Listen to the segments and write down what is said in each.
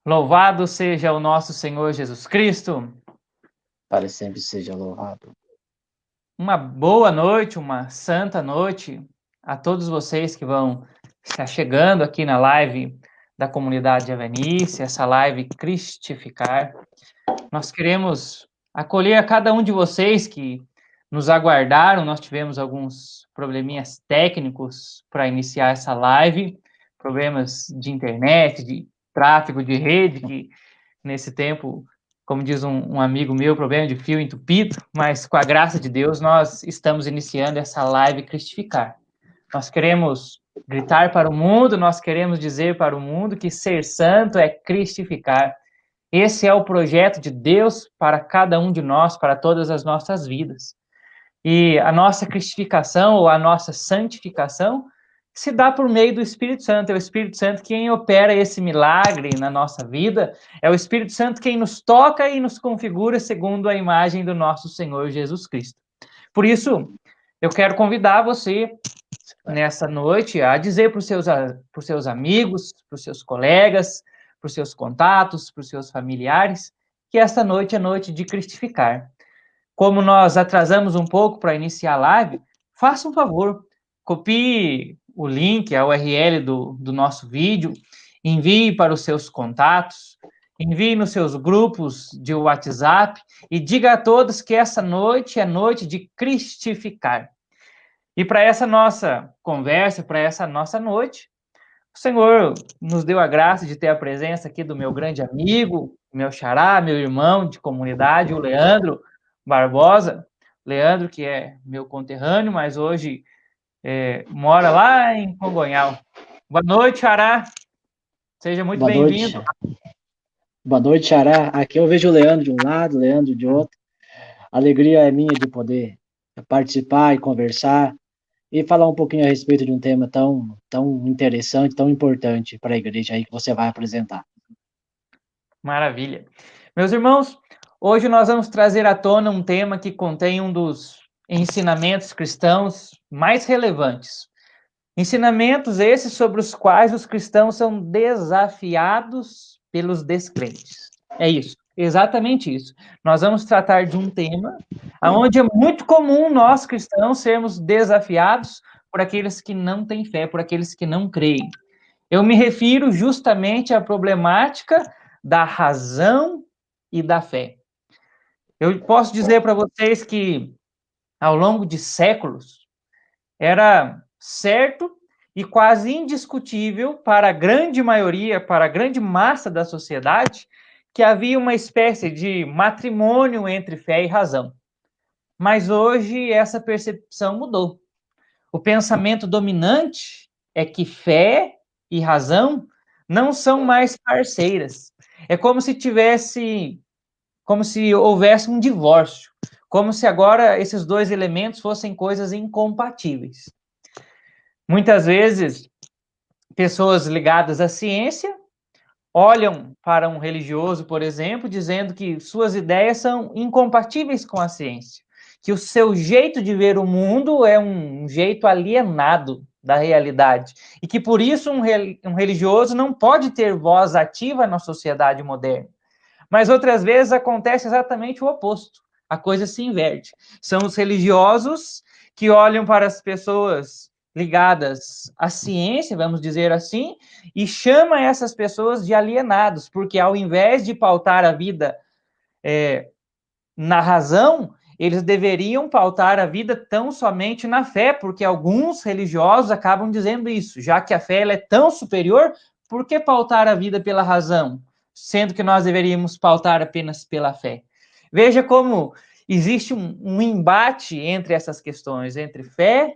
Louvado seja o nosso Senhor Jesus Cristo. Para sempre seja louvado. Uma boa noite, uma santa noite a todos vocês que vão estar chegando aqui na live da comunidade Avenice, essa live Cristificar. Nós queremos acolher a cada um de vocês que nos aguardaram. Nós tivemos alguns probleminhas técnicos para iniciar essa live, problemas de internet, de tráfego de rede, que nesse tempo, como diz um amigo meu, problema de fio entupido, mas com a graça de Deus nós estamos iniciando essa live Cristificar. Nós queremos gritar para o mundo, nós queremos dizer para o mundo que ser santo é cristificar. Esse é o projeto de Deus para cada um de nós, para todas as nossas vidas. E a nossa cristificação ou a nossa santificação se dá por meio do Espírito Santo. É o Espírito Santo quem opera esse milagre na nossa vida. É o Espírito Santo quem nos toca e nos configura segundo a imagem do nosso Senhor Jesus Cristo. Por isso, eu quero convidar você nessa noite a dizer para os seus amigos, para os seus colegas, para os seus contatos, para os seus familiares, que esta noite é noite de cristificar. Como nós atrasamos um pouco para iniciar a live, faça um favor, copie o link, a URL do nosso vídeo, envie para os seus contatos, envie nos seus grupos de WhatsApp e diga a todos que essa noite é noite de cristificar. E para essa nossa conversa, para essa nossa noite, o Senhor nos deu a graça de ter a presença aqui do meu grande amigo, meu xará, meu irmão de comunidade, o Leandro Barbosa. Leandro, que é meu conterrâneo, mas hoje mora lá em Congonhal. Boa noite, xará. Seja muito bem-vindo. Boa noite, xará. Aqui eu vejo o Leandro de um lado, o Leandro de outro. A alegria é minha de poder participar e conversar e falar um pouquinho a respeito de um tema tão interessante, tão importante para a igreja aí que você vai apresentar. Maravilha. Meus irmãos, hoje nós vamos trazer à tona um tema que contém um dos ensinamentos cristãos mais relevantes. Ensinamentos esses sobre os quais os cristãos são desafiados pelos descrentes. É isso, exatamente isso. Nós vamos tratar de um tema onde é muito comum nós cristãos sermos desafiados por aqueles que não têm fé, por aqueles que não creem. Eu me refiro justamente à problemática da razão e da fé. Eu posso dizer para vocês que, ao longo de séculos, era certo e quase indiscutível para a grande maioria, para a grande massa da sociedade, que havia uma espécie de matrimônio entre fé e razão. Mas hoje essa percepção mudou. O pensamento dominante é que fé e razão não são mais parceiras. É como se houvesse um divórcio, como se agora esses dois elementos fossem coisas incompatíveis. Muitas vezes, pessoas ligadas à ciência olham para um religioso, por exemplo, dizendo que suas ideias são incompatíveis com a ciência, que o seu jeito de ver o mundo é um jeito alienado da realidade, e que por isso um religioso não pode ter voz ativa na sociedade moderna. Mas outras vezes acontece exatamente o oposto. A coisa se inverte. São os religiosos que olham para as pessoas ligadas à ciência, vamos dizer assim, e chama essas pessoas de alienados, porque ao invés de pautar a vida na razão, eles deveriam pautar a vida tão somente na fé, porque alguns religiosos acabam dizendo isso, já que a fé ela é tão superior, por que pautar a vida pela razão, sendo que nós deveríamos pautar apenas pela fé? Veja como existe um embate entre essas questões, entre fé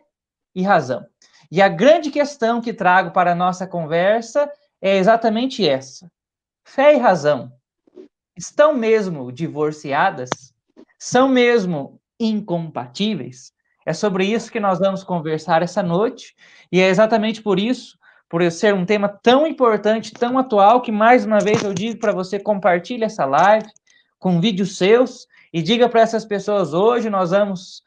e razão. E a grande questão que trago para a nossa conversa é exatamente essa. Fé e razão estão mesmo divorciadas? São mesmo incompatíveis? É sobre isso que nós vamos conversar essa noite, e é exatamente por isso, por ser um tema tão importante, tão atual, que mais uma vez eu digo para você, compartilhe essa live, convide os seus, e diga para essas pessoas, hoje nós vamos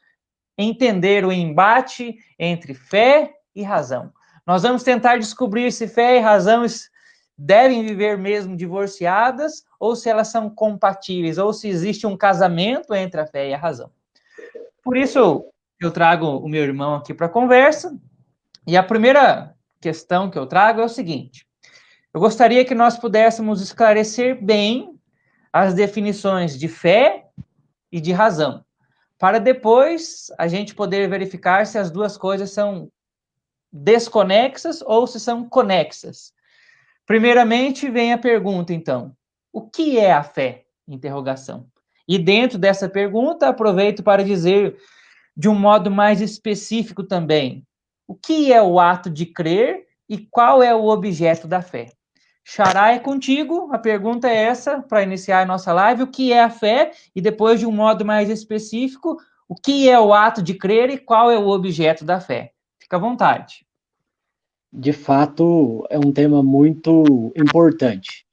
entender o embate entre fé e razão. Nós vamos tentar descobrir se fé e razão devem viver mesmo divorciadas, ou se elas são compatíveis, ou se existe um casamento entre a fé e a razão. Por isso, eu trago o meu irmão aqui para a conversa, e a primeira questão que eu trago é o seguinte: eu gostaria que nós pudéssemos esclarecer bem as definições de fé e de razão, para depois a gente poder verificar se as duas coisas são desconexas ou se são conexas. Primeiramente, vem a pergunta, então: o que é a fé? Interrogação. E dentro dessa pergunta, aproveito para dizer de um modo mais específico também: o que é o ato de crer e qual é o objeto da fé? Xará, é contigo. A pergunta é essa, para iniciar a nossa live: o que é a fé? E depois, de um modo mais específico, o que é o ato de crer e qual é o objeto da fé? Fica à vontade. De fato, é um tema muito importante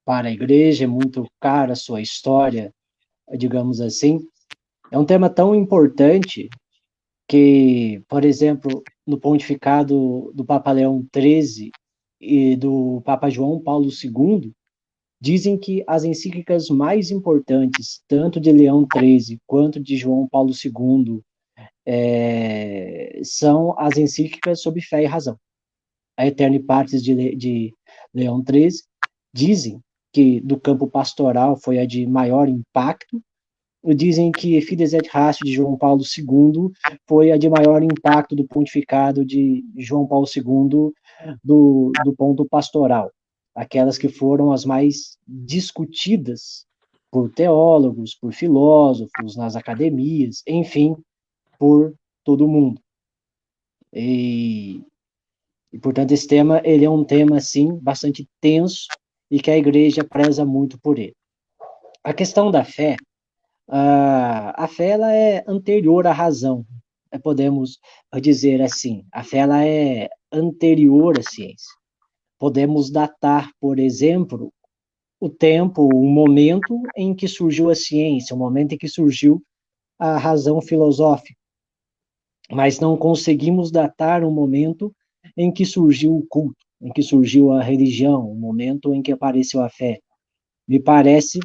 para a igreja, é muito cara a sua história, digamos assim. É um tema tão importante que, por exemplo, no pontificado do Papa Leão XIII e do Papa João Paulo II, dizem que as encíclicas mais importantes, tanto de Leão XIII quanto de João Paulo II, são as encíclicas sobre fé e razão. A Eterni Partes de Leão XIII dizem que do campo pastoral foi a de maior impacto, dizem que Fides et Ratio de João Paulo II foi a de maior impacto do pontificado de João Paulo II do ponto pastoral, aquelas que foram as mais discutidas por teólogos, por filósofos, nas academias, enfim, por todo mundo. E, portanto, esse tema, ele é um tema, assim, bastante tenso e que a igreja preza muito por ele. A questão da fé, a fé, ela é anterior à razão, podemos dizer assim. A fé, ela é anterior à ciência. Podemos datar, por exemplo, o tempo, o momento em que surgiu a ciência, o momento em que surgiu a razão filosófica, mas não conseguimos datar o momento em que surgiu o culto, em que surgiu a religião, o momento em que apareceu a fé. Me parece,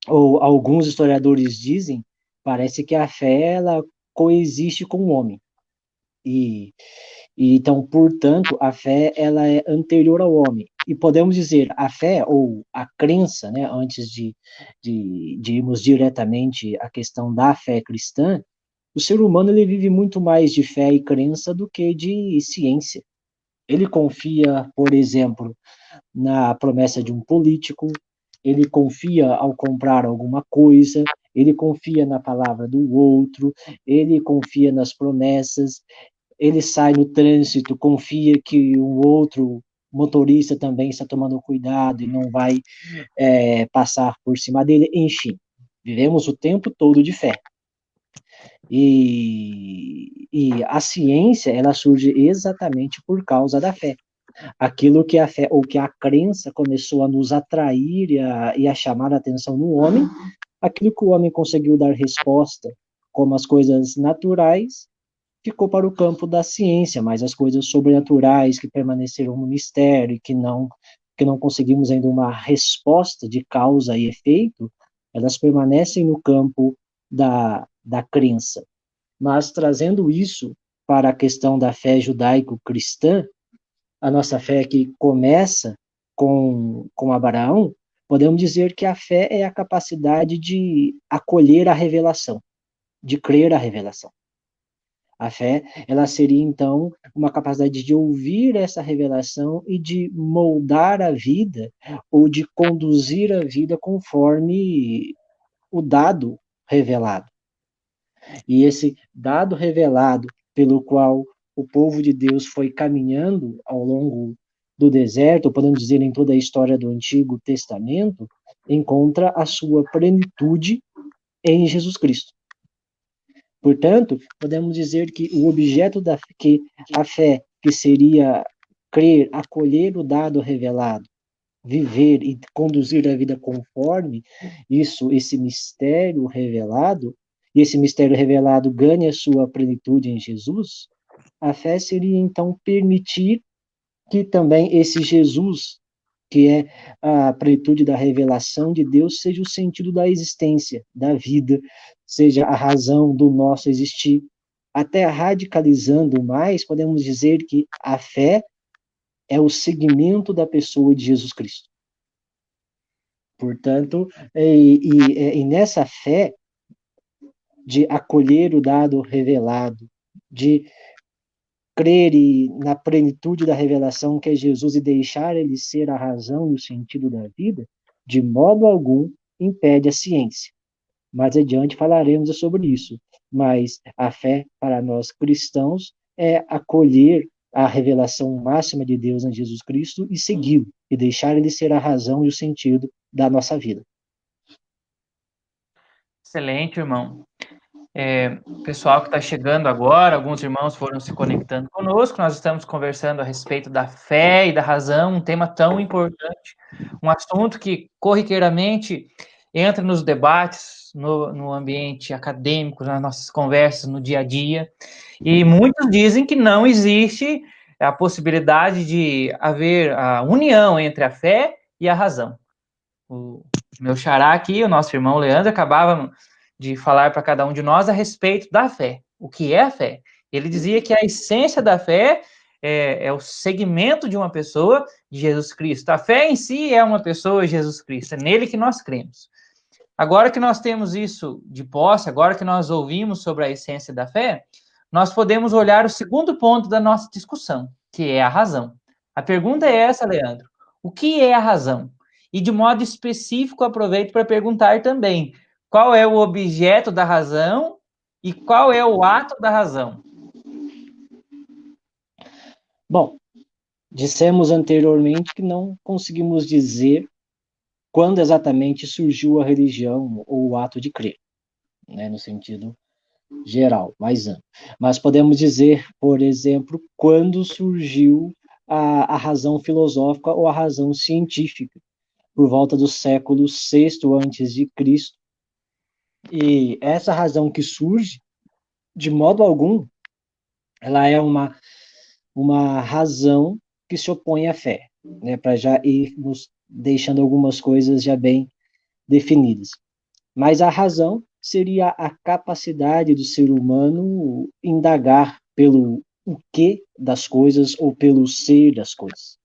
ou alguns historiadores dizem, parece que a fé, ela coexiste com o homem. E, então, portanto, a fé, ela é anterior ao homem. E podemos dizer, a fé ou a crença, né, antes de irmos diretamente à questão da fé cristã, o ser humano, ele vive muito mais de fé e crença do que de ciência. Ele confia, por exemplo, na promessa de um político, ele confia ao comprar alguma coisa, ele confia na palavra do outro, ele confia nas promessas, ele sai no trânsito, confia que o outro motorista também está tomando cuidado e não vai passar por cima dele, enfim. Vivemos o tempo todo de fé. E a ciência, ela surge exatamente por causa da fé. Aquilo que a fé, ou que a crença começou a nos atrair e a chamar a atenção no homem, aquilo que o homem conseguiu dar resposta, como as coisas naturais, ficou para o campo da ciência, mas as coisas sobrenaturais que permaneceram no mistério e que não conseguimos ainda uma resposta de causa e efeito, elas permanecem no campo da crença. Mas trazendo isso para a questão da fé judaico-cristã, a nossa fé que começa com Abraão, podemos dizer que a fé é a capacidade de acolher a revelação, de crer a revelação. A fé, ela seria, então, uma capacidade de ouvir essa revelação e de moldar a vida ou de conduzir a vida conforme o dado revelado. E esse dado revelado pelo qual o povo de Deus foi caminhando ao longo do deserto, podemos dizer em toda a história do Antigo Testamento, encontra a sua plenitude em Jesus Cristo. Portanto, podemos dizer que o objeto que a fé, que seria crer, acolher o dado revelado, viver e conduzir a vida conforme esse mistério revelado, e esse mistério revelado ganha sua plenitude em Jesus, a fé seria então permitir que também esse Jesus que é a plenitude da revelação de Deus, seja o sentido da existência, da vida, seja a razão do nosso existir. Até radicalizando mais, podemos dizer que a fé é o seguimento da pessoa de Jesus Cristo. Portanto, e nessa fé de acolher o dado revelado, de crer na plenitude da revelação que é Jesus e deixar ele ser a razão e o sentido da vida, de modo algum impede a ciência. Mais adiante falaremos sobre isso. Mas a fé para nós cristãos é acolher a revelação máxima de Deus em Jesus Cristo e segui-lo, e deixar ele ser a razão e o sentido da nossa vida. Excelente, irmão. Pessoal que está chegando agora, alguns irmãos foram se conectando conosco, nós estamos conversando a respeito da fé e da razão, um tema tão importante, um assunto que corriqueiramente entra nos debates, no ambiente acadêmico, nas nossas conversas, no dia a dia, e muitos dizem que não existe a possibilidade de haver a união entre a fé e a razão. O meu xará aqui, o nosso irmão Leandro, acabava de falar para cada um de nós a respeito da fé. O que é a fé? Ele dizia que a essência da fé é o segmento de uma pessoa de Jesus Cristo. A fé em si é uma pessoa de Jesus Cristo, é nele que nós cremos. Agora que nós temos isso de posse, agora que nós ouvimos sobre a essência da fé, nós podemos olhar o segundo ponto da nossa discussão, que é a razão. A pergunta é essa, Leandro: o que é a razão? E de modo específico, aproveito para perguntar também: qual é o objeto da razão e qual é o ato da razão? Bom, dissemos anteriormente que não conseguimos dizer quando exatamente surgiu a religião ou o ato de crer, né, no sentido geral, mais amplo. Mas podemos dizer, por exemplo, quando surgiu a razão filosófica ou a razão científica, por volta do século VI antes de Cristo. E essa razão que surge, de modo algum, ela é uma razão que se opõe à fé, né, para já ir nos deixando algumas coisas já bem definidas. Mas a razão seria a capacidade do ser humano indagar pelo o que das coisas ou pelo ser das coisas.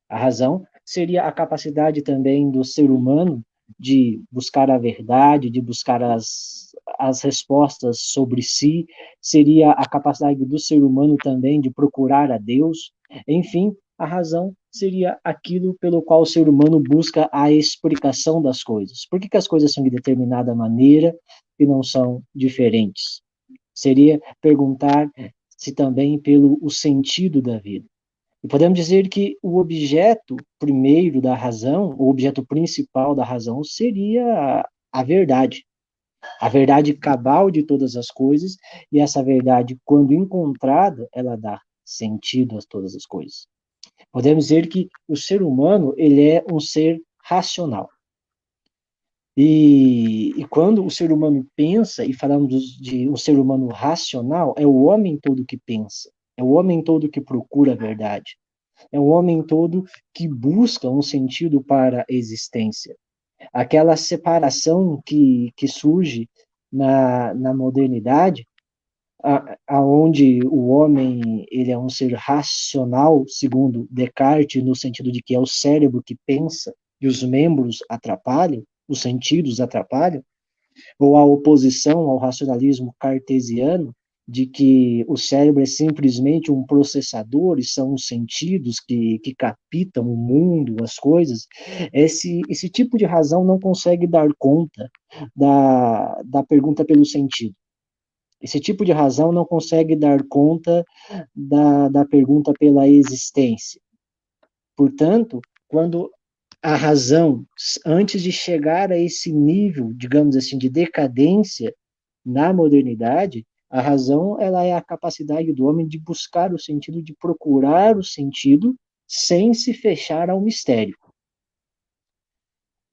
A razão seria a capacidade também do ser humano de buscar a verdade, de buscar as respostas sobre si, seria a capacidade do ser humano também de procurar a Deus. Enfim, a razão seria aquilo pelo qual o ser humano busca a explicação das coisas. Por que as coisas são de determinada maneira e não são diferentes? Seria perguntar se também pelo o sentido da vida. E podemos dizer que o objeto primeiro da razão, o objeto principal da razão, seria a verdade. A verdade cabal de todas as coisas, e essa verdade, quando encontrada, ela dá sentido a todas as coisas. Podemos dizer que o ser humano, ele é um ser racional. E quando o ser humano pensa, e falamos de um ser humano racional, é o homem todo que pensa, é o homem todo que procura a verdade. É um homem todo que busca um sentido para a existência. Aquela separação que surge na modernidade, aonde o homem ele é um ser racional, segundo Descartes, no sentido de que é o cérebro que pensa e os membros atrapalham, os sentidos atrapalham, ou a oposição ao racionalismo cartesiano, de que o cérebro é simplesmente um processador e são os sentidos que captam o mundo, as coisas, esse tipo de razão não consegue dar conta da pergunta pelo sentido. Esse tipo de razão não consegue dar conta da pergunta pela existência. Portanto, quando a razão, antes de chegar a esse nível, digamos assim, de decadência na modernidade, a razão ela é a capacidade do homem de buscar o sentido, de procurar o sentido, sem se fechar ao mistério.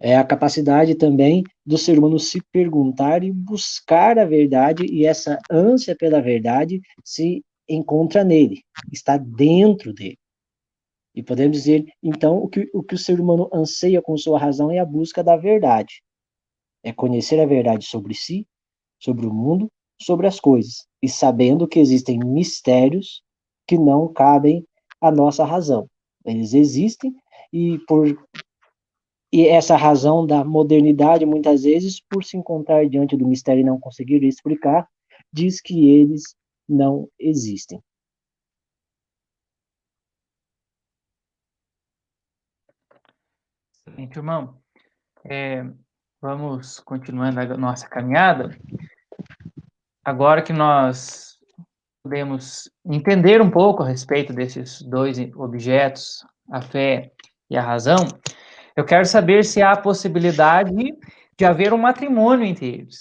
É a capacidade também do ser humano se perguntar e buscar a verdade, e essa ânsia pela verdade se encontra nele, está dentro dele. E podemos dizer, então, o que o ser humano anseia com sua razão é a busca da verdade. É conhecer a verdade sobre si, sobre o mundo, sobre as coisas, e sabendo que existem mistérios que não cabem à nossa razão. Eles existem e e essa razão da modernidade, muitas vezes, por se encontrar diante do mistério e não conseguir explicar, diz que eles não existem. Excelente, irmão. É, vamos continuando a nossa caminhada. Agora que nós podemos entender um pouco a respeito desses dois objetos, a fé e a razão, eu quero saber se há a possibilidade de haver um matrimônio entre eles.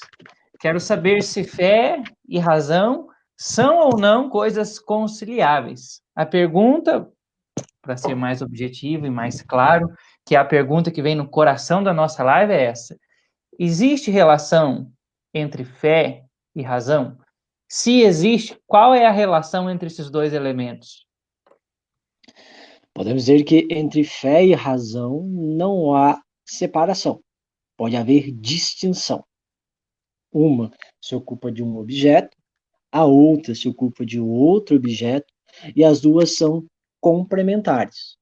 Quero saber se fé e razão são ou não coisas conciliáveis. A pergunta, para ser mais objetivo e mais claro, que é a pergunta que vem no coração da nossa live é essa: existe relação entre fé e razão? Se existe, qual é a relação entre esses dois elementos? Podemos dizer que entre fé e razão não há separação, pode haver distinção. Uma se ocupa de um objeto, a outra se ocupa de outro objeto, e as duas são complementares.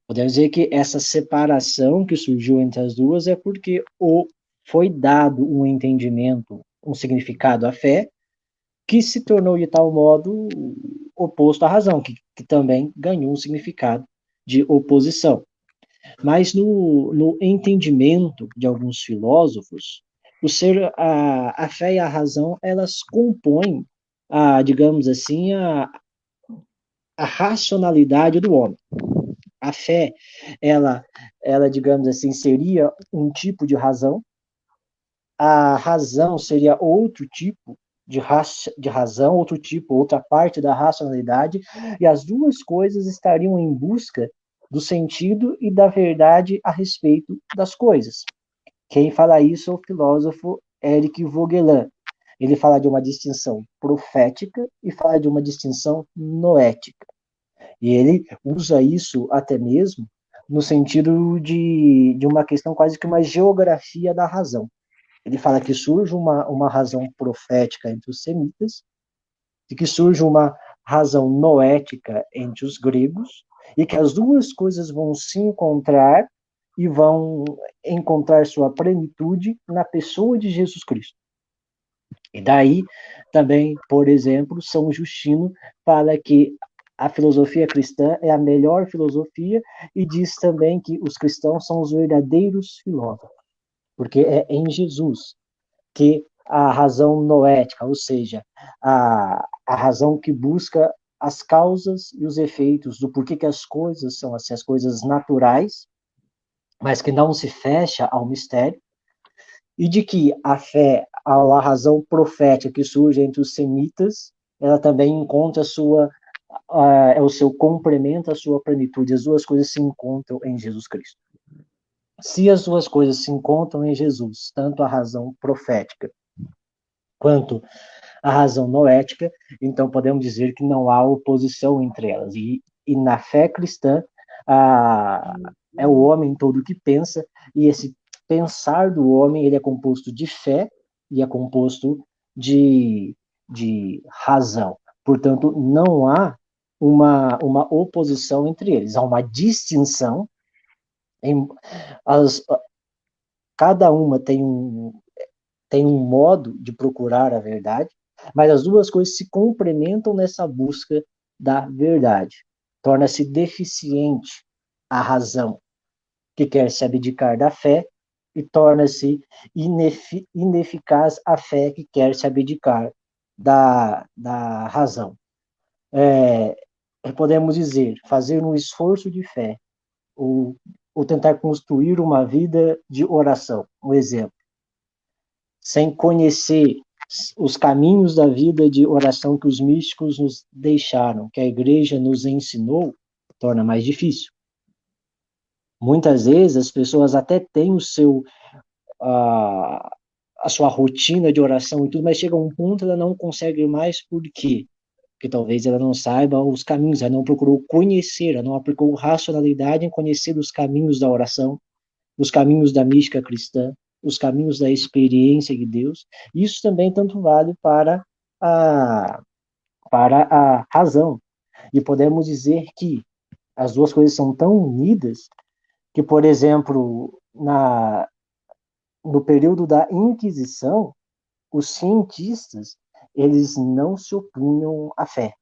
Podemos dizer que essa separação que surgiu entre as duas é porque foi dado um entendimento, um significado à fé, que se tornou de tal modo oposto à razão, que também ganhou um significado de oposição. Mas no entendimento de alguns filósofos, a fé e a razão, elas compõem, digamos assim, a racionalidade do homem. A fé, ela, digamos assim, seria um tipo de razão, a razão seria outro tipo de razão, outro tipo, outra parte da racionalidade, e as duas coisas estariam em busca do sentido e da verdade a respeito das coisas. Quem fala isso é o filósofo Eric Voegelin. Ele fala de uma distinção profética e fala de uma distinção noética. E ele usa isso até mesmo no sentido de uma questão quase que uma geografia da razão. Ele fala que surge uma razão profética entre os semitas, e que surge uma razão noética entre os gregos, e que as duas coisas vão se encontrar e vão encontrar sua plenitude na pessoa de Jesus Cristo. E daí também, por exemplo, São Justino fala que a filosofia cristã é a melhor filosofia e diz também que os cristãos são os verdadeiros filósofos, porque é em Jesus que a razão noética, ou seja, a razão que busca as causas e os efeitos do porquê que as coisas são assim, as coisas naturais, mas que não se fecha ao mistério, e de que a fé, a razão profética que surge entre os semitas, ela também encontra é o seu complemento, a sua plenitude. As duas coisas se encontram em Jesus Cristo. Se as duas coisas se encontram em Jesus, tanto a razão profética quanto a razão noética, então podemos dizer que não há oposição entre elas. E na fé cristã, é o homem todo que pensa, e esse pensar do homem ele é composto de fé e é composto de razão. Portanto, não há uma oposição entre eles, há uma distinção. Em, as, cada uma tem um modo de procurar a verdade, mas as duas coisas se complementam nessa busca da verdade. Torna-se deficiente a razão que quer se abdicar da fé e torna-se ineficaz a fé que quer se abdicar da razão. Podemos dizer, fazer um esforço de fé ou tentar construir uma vida de oração, um exemplo. Sem conhecer os caminhos da vida de oração que os místicos nos deixaram, que a igreja nos ensinou, torna mais difícil. Muitas vezes as pessoas até têm a sua rotina de oração e tudo, mas chega a um ponto ela não consegue mais, por quê? que talvez ela não saiba os caminhos, ela não procurou conhecer, ela não aplicou racionalidade em conhecer os caminhos da oração, os caminhos da mística cristã, os caminhos da experiência de Deus. Isso também tanto vale a, para a razão. E podemos dizer que as duas coisas são tão unidas que, por exemplo, no período da Inquisição, os cientistas eles não se opunham à fé.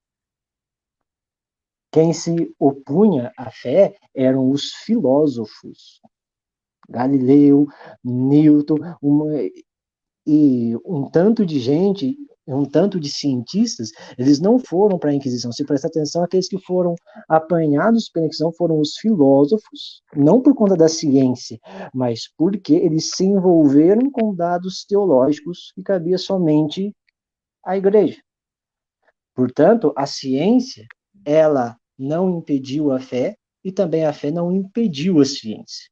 Quem se opunha à fé eram os filósofos. Galileu, Newton, e um tanto de gente, um tanto de cientistas, eles não foram para a Inquisição. Se prestar atenção, aqueles que foram apanhados pela Inquisição foram os filósofos, não por conta da ciência, mas porque eles se envolveram com dados teológicos que cabia somente à igreja. Portanto, a ciência, ela não impediu a fé e também a fé não impediu a ciência.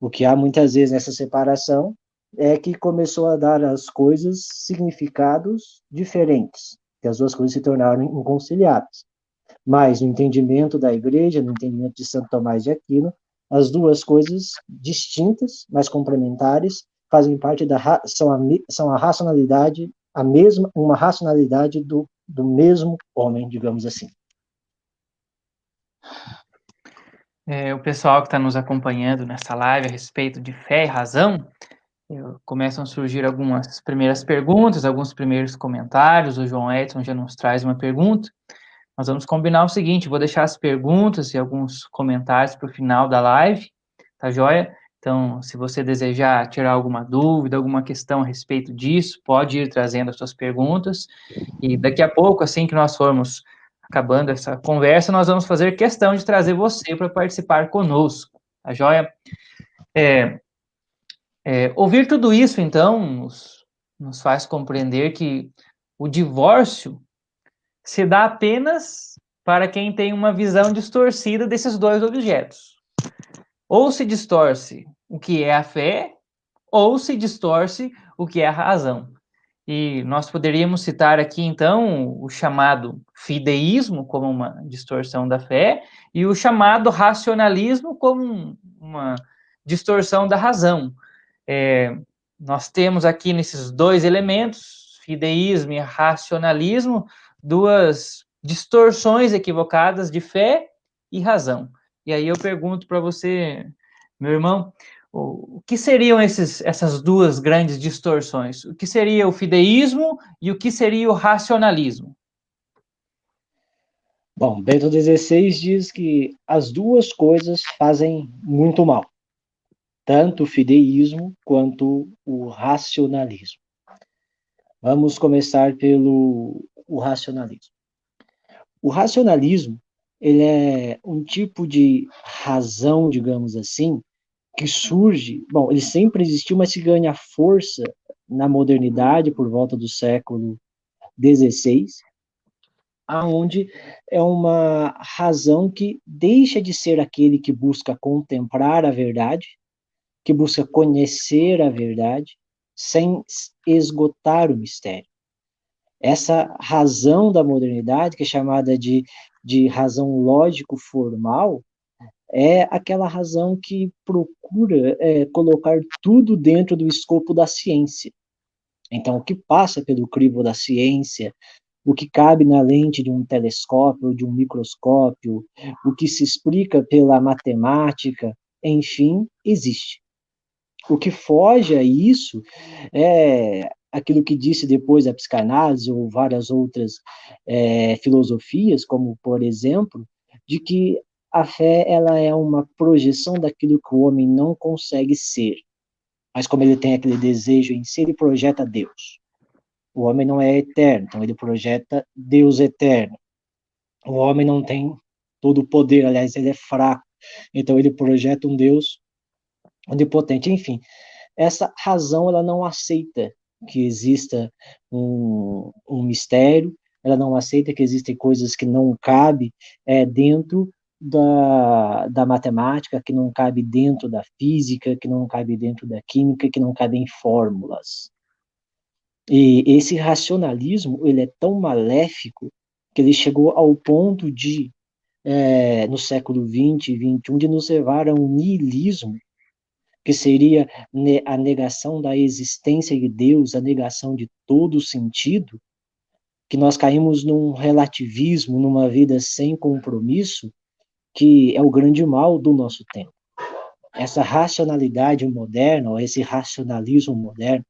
O que há muitas vezes nessa separação é que começou a dar às coisas significados diferentes, que as duas coisas se tornaram inconciliáveis. Mas no entendimento da igreja, no entendimento de Santo Tomás de Aquino, as duas coisas distintas, mas complementares, fazem parte são a racionalidade, uma racionalidade do mesmo homem, digamos assim. O pessoal que está nos acompanhando nessa live a respeito de fé e razão, começam a surgir algumas primeiras perguntas, alguns primeiros comentários. O João Edson já nos traz uma pergunta. Nós vamos combinar o seguinte: vou deixar as perguntas e alguns comentários para o final da live, tá joia? Então, se você desejar tirar alguma dúvida, alguma questão a respeito disso, pode ir trazendo as suas perguntas. E daqui a pouco, assim que nós formos acabando essa conversa, nós vamos fazer questão de trazer você para participar conosco, tá joia? Ouvir tudo isso, então, nos faz compreender que o divórcio se dá apenas para quem tem uma visão distorcida desses dois objetos. Ou se distorce o que é a fé, ou se distorce o que é a razão. E nós poderíamos citar aqui, então, o chamado fideísmo como uma distorção da fé e o chamado racionalismo como uma distorção da razão. Nós temos aqui nesses dois elementos, fideísmo e racionalismo, duas distorções equivocadas de fé e razão. E aí eu pergunto para você, meu irmão, o que seriam essas duas grandes distorções? O que seria o fideísmo e o que seria o racionalismo? Bom, Bento XVI diz que as duas coisas fazem muito mal, tanto o fideísmo quanto o racionalismo. Vamos começar pelo o racionalismo. O racionalismo, ele é um tipo de razão, digamos assim, que surge, bom, ele sempre existiu, mas se ganha força na modernidade por volta do século XVI, aonde é uma razão que deixa de ser aquele que busca contemplar a verdade, que busca conhecer a verdade, sem esgotar o mistério. Essa razão da modernidade, que é chamada de razão lógico-formal, é aquela razão que procura colocar tudo dentro do escopo da ciência. Então, o que passa pelo crivo da ciência, o que cabe na lente de um telescópio ou de um microscópio, o que se explica pela matemática, enfim, existe. O que foge a isso é aquilo que disse depois a psicanálise ou várias outras filosofias, como, por exemplo, de que a fé ela é uma projeção daquilo que o homem não consegue ser. Mas como ele tem aquele desejo em si, ele projeta Deus. O homem não é eterno, então ele projeta Deus eterno. O homem não tem todo o poder, aliás, ele é fraco, então ele projeta um Deus onipotente. Enfim, essa razão ela não aceita que exista um mistério, ela não aceita que existem coisas que não cabem dentro da matemática, que não cabe dentro da física, que não cabe dentro da química, que não cabe em fórmulas. E esse racionalismo, ele é tão maléfico que ele chegou ao ponto de, no século XX e XXI, de nos levar a um niilismo, que seria a negação da existência de Deus, a negação de todo o sentido, que nós caímos num relativismo, numa vida sem compromisso, que é o grande mal do nosso tempo. Essa racionalidade moderna, ou esse racionalismo moderno,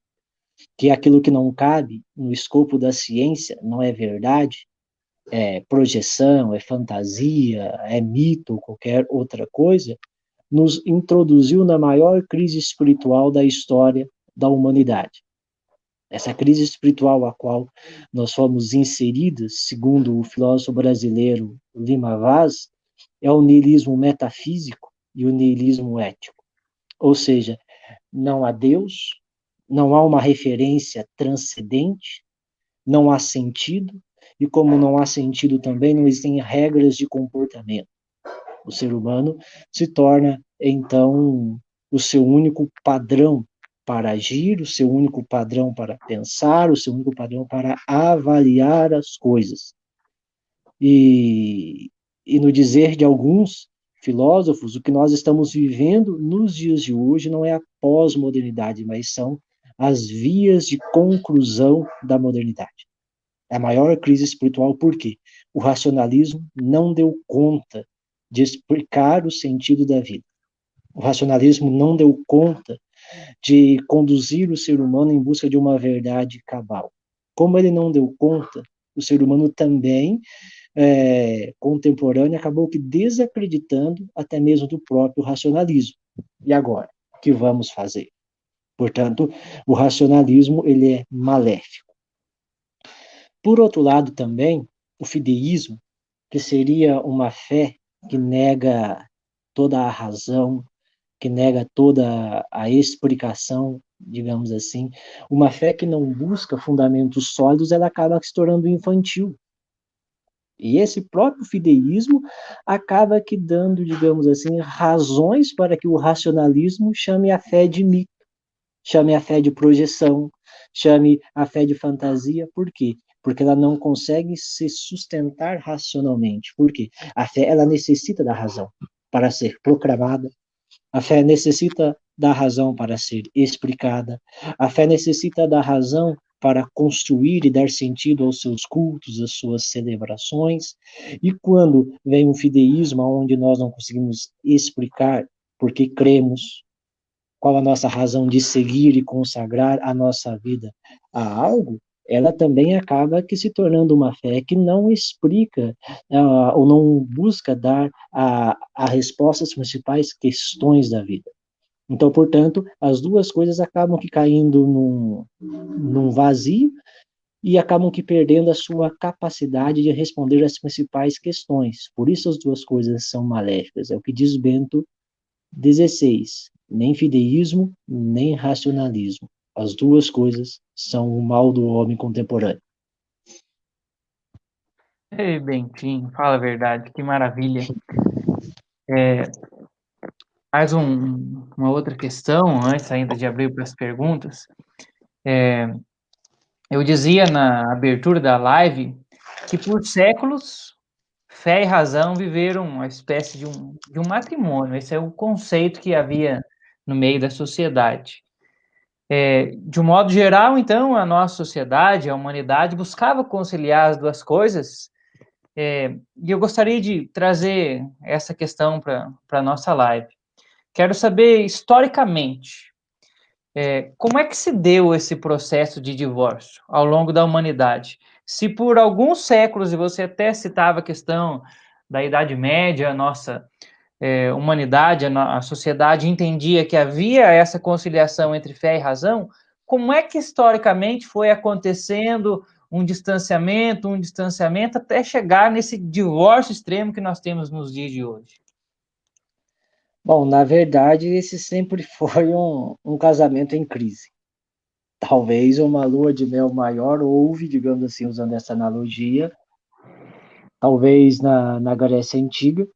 que é aquilo que não cabe no escopo da ciência, não é verdade, é projeção, é fantasia, é mito ou qualquer outra coisa, nos introduziu na maior crise espiritual da história da humanidade. Essa crise espiritual a qual nós fomos inseridas, segundo o filósofo brasileiro Lima Vaz, é o niilismo metafísico e o niilismo ético. Ou seja, não há Deus, não há uma referência transcendente, não há sentido, e como não há sentido também, não existem regras de comportamento. O ser humano se torna, então, o seu único padrão para agir, o seu único padrão para pensar, o seu único padrão para avaliar as coisas. E no dizer de alguns filósofos, o que nós estamos vivendo nos dias de hoje não é a pós-modernidade, mas são as vias de conclusão da modernidade. É a maior crise espiritual, por quê? O racionalismo não deu conta de explicar o sentido da vida. O racionalismo não deu conta de conduzir o ser humano em busca de uma verdade cabal. Como ele não deu conta, o ser humano também, contemporâneo, acabou que desacreditando até mesmo do próprio racionalismo. E agora? O que vamos fazer? Portanto, o racionalismo ele é maléfico. Por outro lado, também, o fideísmo, que seria uma fé que nega toda a razão, que nega toda a explicação, digamos assim, uma fé que não busca fundamentos sólidos, ela acaba se tornando infantil. E esse próprio fideísmo acaba que dando, digamos assim, razões para que o racionalismo chame a fé de mito, chame a fé de projeção, chame a fé de fantasia. Por quê? Porque ela não consegue se sustentar racionalmente. Por quê? A fé, ela necessita da razão para ser proclamada, a fé necessita da razão para ser explicada, a fé necessita da razão para construir e dar sentido aos seus cultos, às suas celebrações. E quando vem um fideísmo onde nós não conseguimos explicar porque cremos, qual a nossa razão de seguir e consagrar a nossa vida a algo, ela também acaba que se tornando uma fé que não explica ou não busca dar a resposta às principais questões da vida. Então, portanto, as duas coisas acabam que caindo num vazio e acabam que perdendo a sua capacidade de responder às principais questões. Por isso as duas coisas são maléficas. É o que diz Bento XVI. Nem fideísmo, nem racionalismo. As duas coisas são o mal do homem contemporâneo. Ei, Bentinho, fala a verdade, que maravilha. Mais uma outra questão, antes ainda de abrir para as perguntas. Eu dizia na abertura da live que por séculos fé e razão viveram uma espécie de um matrimônio. Esse é o conceito que havia no meio da sociedade. De um modo geral, então, a nossa sociedade, a humanidade, buscava conciliar as duas coisas, e eu gostaria de trazer essa questão para a nossa live. Quero saber, historicamente, como é que se deu esse processo de divórcio ao longo da humanidade? Se por alguns séculos, e você até citava a questão da Idade Média, a nossa humanidade, a sociedade entendia que havia essa conciliação entre fé e razão, como é que historicamente foi acontecendo um distanciamento, até chegar nesse divórcio extremo que nós temos nos dias de hoje? Bom, na verdade, esse sempre foi um casamento em crise. Talvez uma lua de mel maior houve, digamos assim, usando essa analogia, talvez na Grécia Antiga,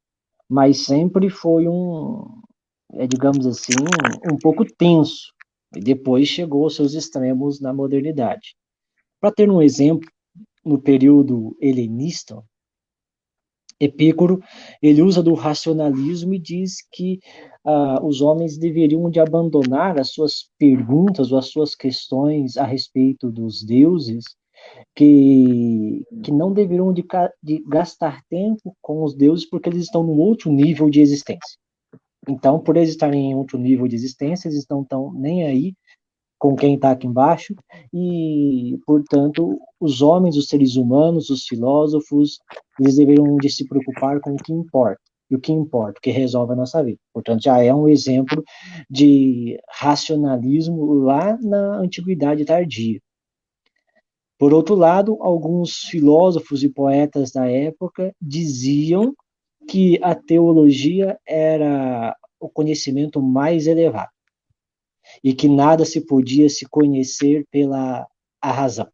mas sempre foi digamos assim, um pouco tenso. E depois chegou aos seus extremos na modernidade. Para ter um exemplo, no período helenista, Epicuro, ele usa do racionalismo e diz que os homens deveriam de abandonar as suas perguntas ou as suas questões a respeito dos deuses, que não deveriam de gastar tempo com os deuses porque eles estão num outro nível de existência. Então, por eles estarem em outro nível de existência, eles não estão nem aí com quem está aqui embaixo, e, portanto, os homens, os seres humanos, os filósofos, eles deveriam de se preocupar com o que importa, e o que importa, o que resolve a nossa vida. Portanto, já é um exemplo de racionalismo lá na antiguidade tardia. Por outro lado, alguns filósofos e poetas da época diziam que a teologia era o conhecimento mais elevado e que nada se podia se conhecer pela a razão.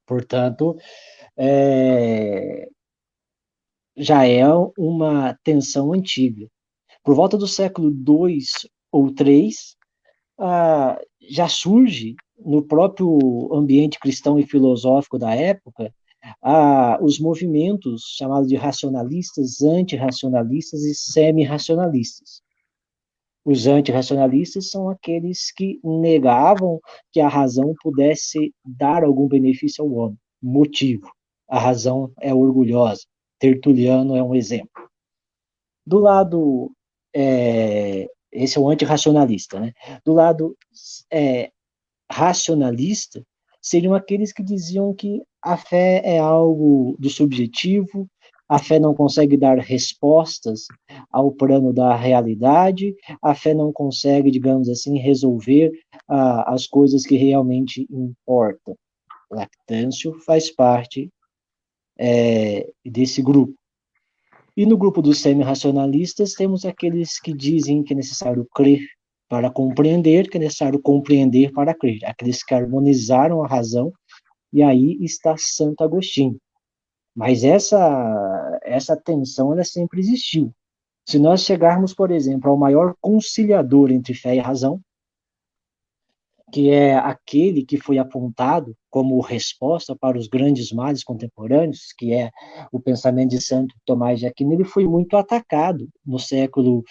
Portanto, já é uma tensão antiga. Por volta do século II ou III, já surge no próprio ambiente cristão e filosófico da época os movimentos chamados de racionalistas, antirracionalistas e semi-racionalistas. Os antirracionalistas são aqueles que negavam que a razão pudesse dar algum benefício ao homem. Motivo. A razão é orgulhosa. Tertuliano é um exemplo. Do lado, esse é o antirracionalista, né? Do lado racionalista, seriam aqueles que diziam que a fé é algo do subjetivo, a fé não consegue dar respostas ao plano da realidade, a fé não consegue, digamos assim, resolver as coisas que realmente importam. Lactâncio faz parte desse grupo. E no grupo dos semi-racionalistas, temos aqueles que dizem que é necessário crer para compreender, que é necessário compreender para crer. Aqueles que harmonizaram a razão, e aí está Santo Agostinho. Mas essa tensão, ela sempre existiu. Se nós chegarmos, por exemplo, ao maior conciliador entre fé e razão, que é aquele que foi apontado como resposta para os grandes males contemporâneos, que é o pensamento de Santo Tomás de Aquino, ele foi muito atacado no século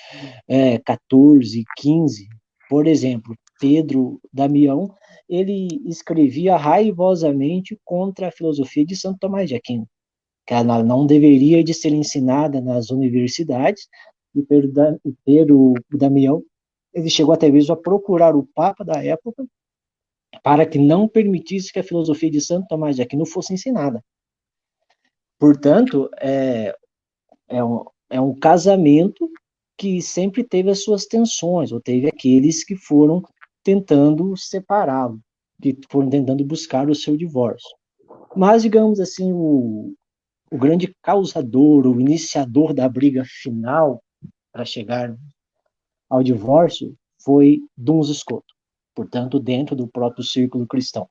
XIV, XV. Por exemplo, Pedro Damião, ele escrevia raivosamente contra a filosofia de Santo Tomás de Aquino, que ela não deveria de ser ensinada nas universidades, e Pedro Damião, ele chegou até mesmo a procurar o Papa da época para que não permitisse que a filosofia de Santo Tomás de Aquino fosse ensinada. Portanto, é um casamento que sempre teve as suas tensões, ou teve aqueles que foram tentando separá-lo, que foram tentando buscar o seu divórcio. Mas, digamos assim, o grande causador, o iniciador da briga final para chegar ao divórcio foi Duns Scoto, portanto, dentro do próprio círculo cristão.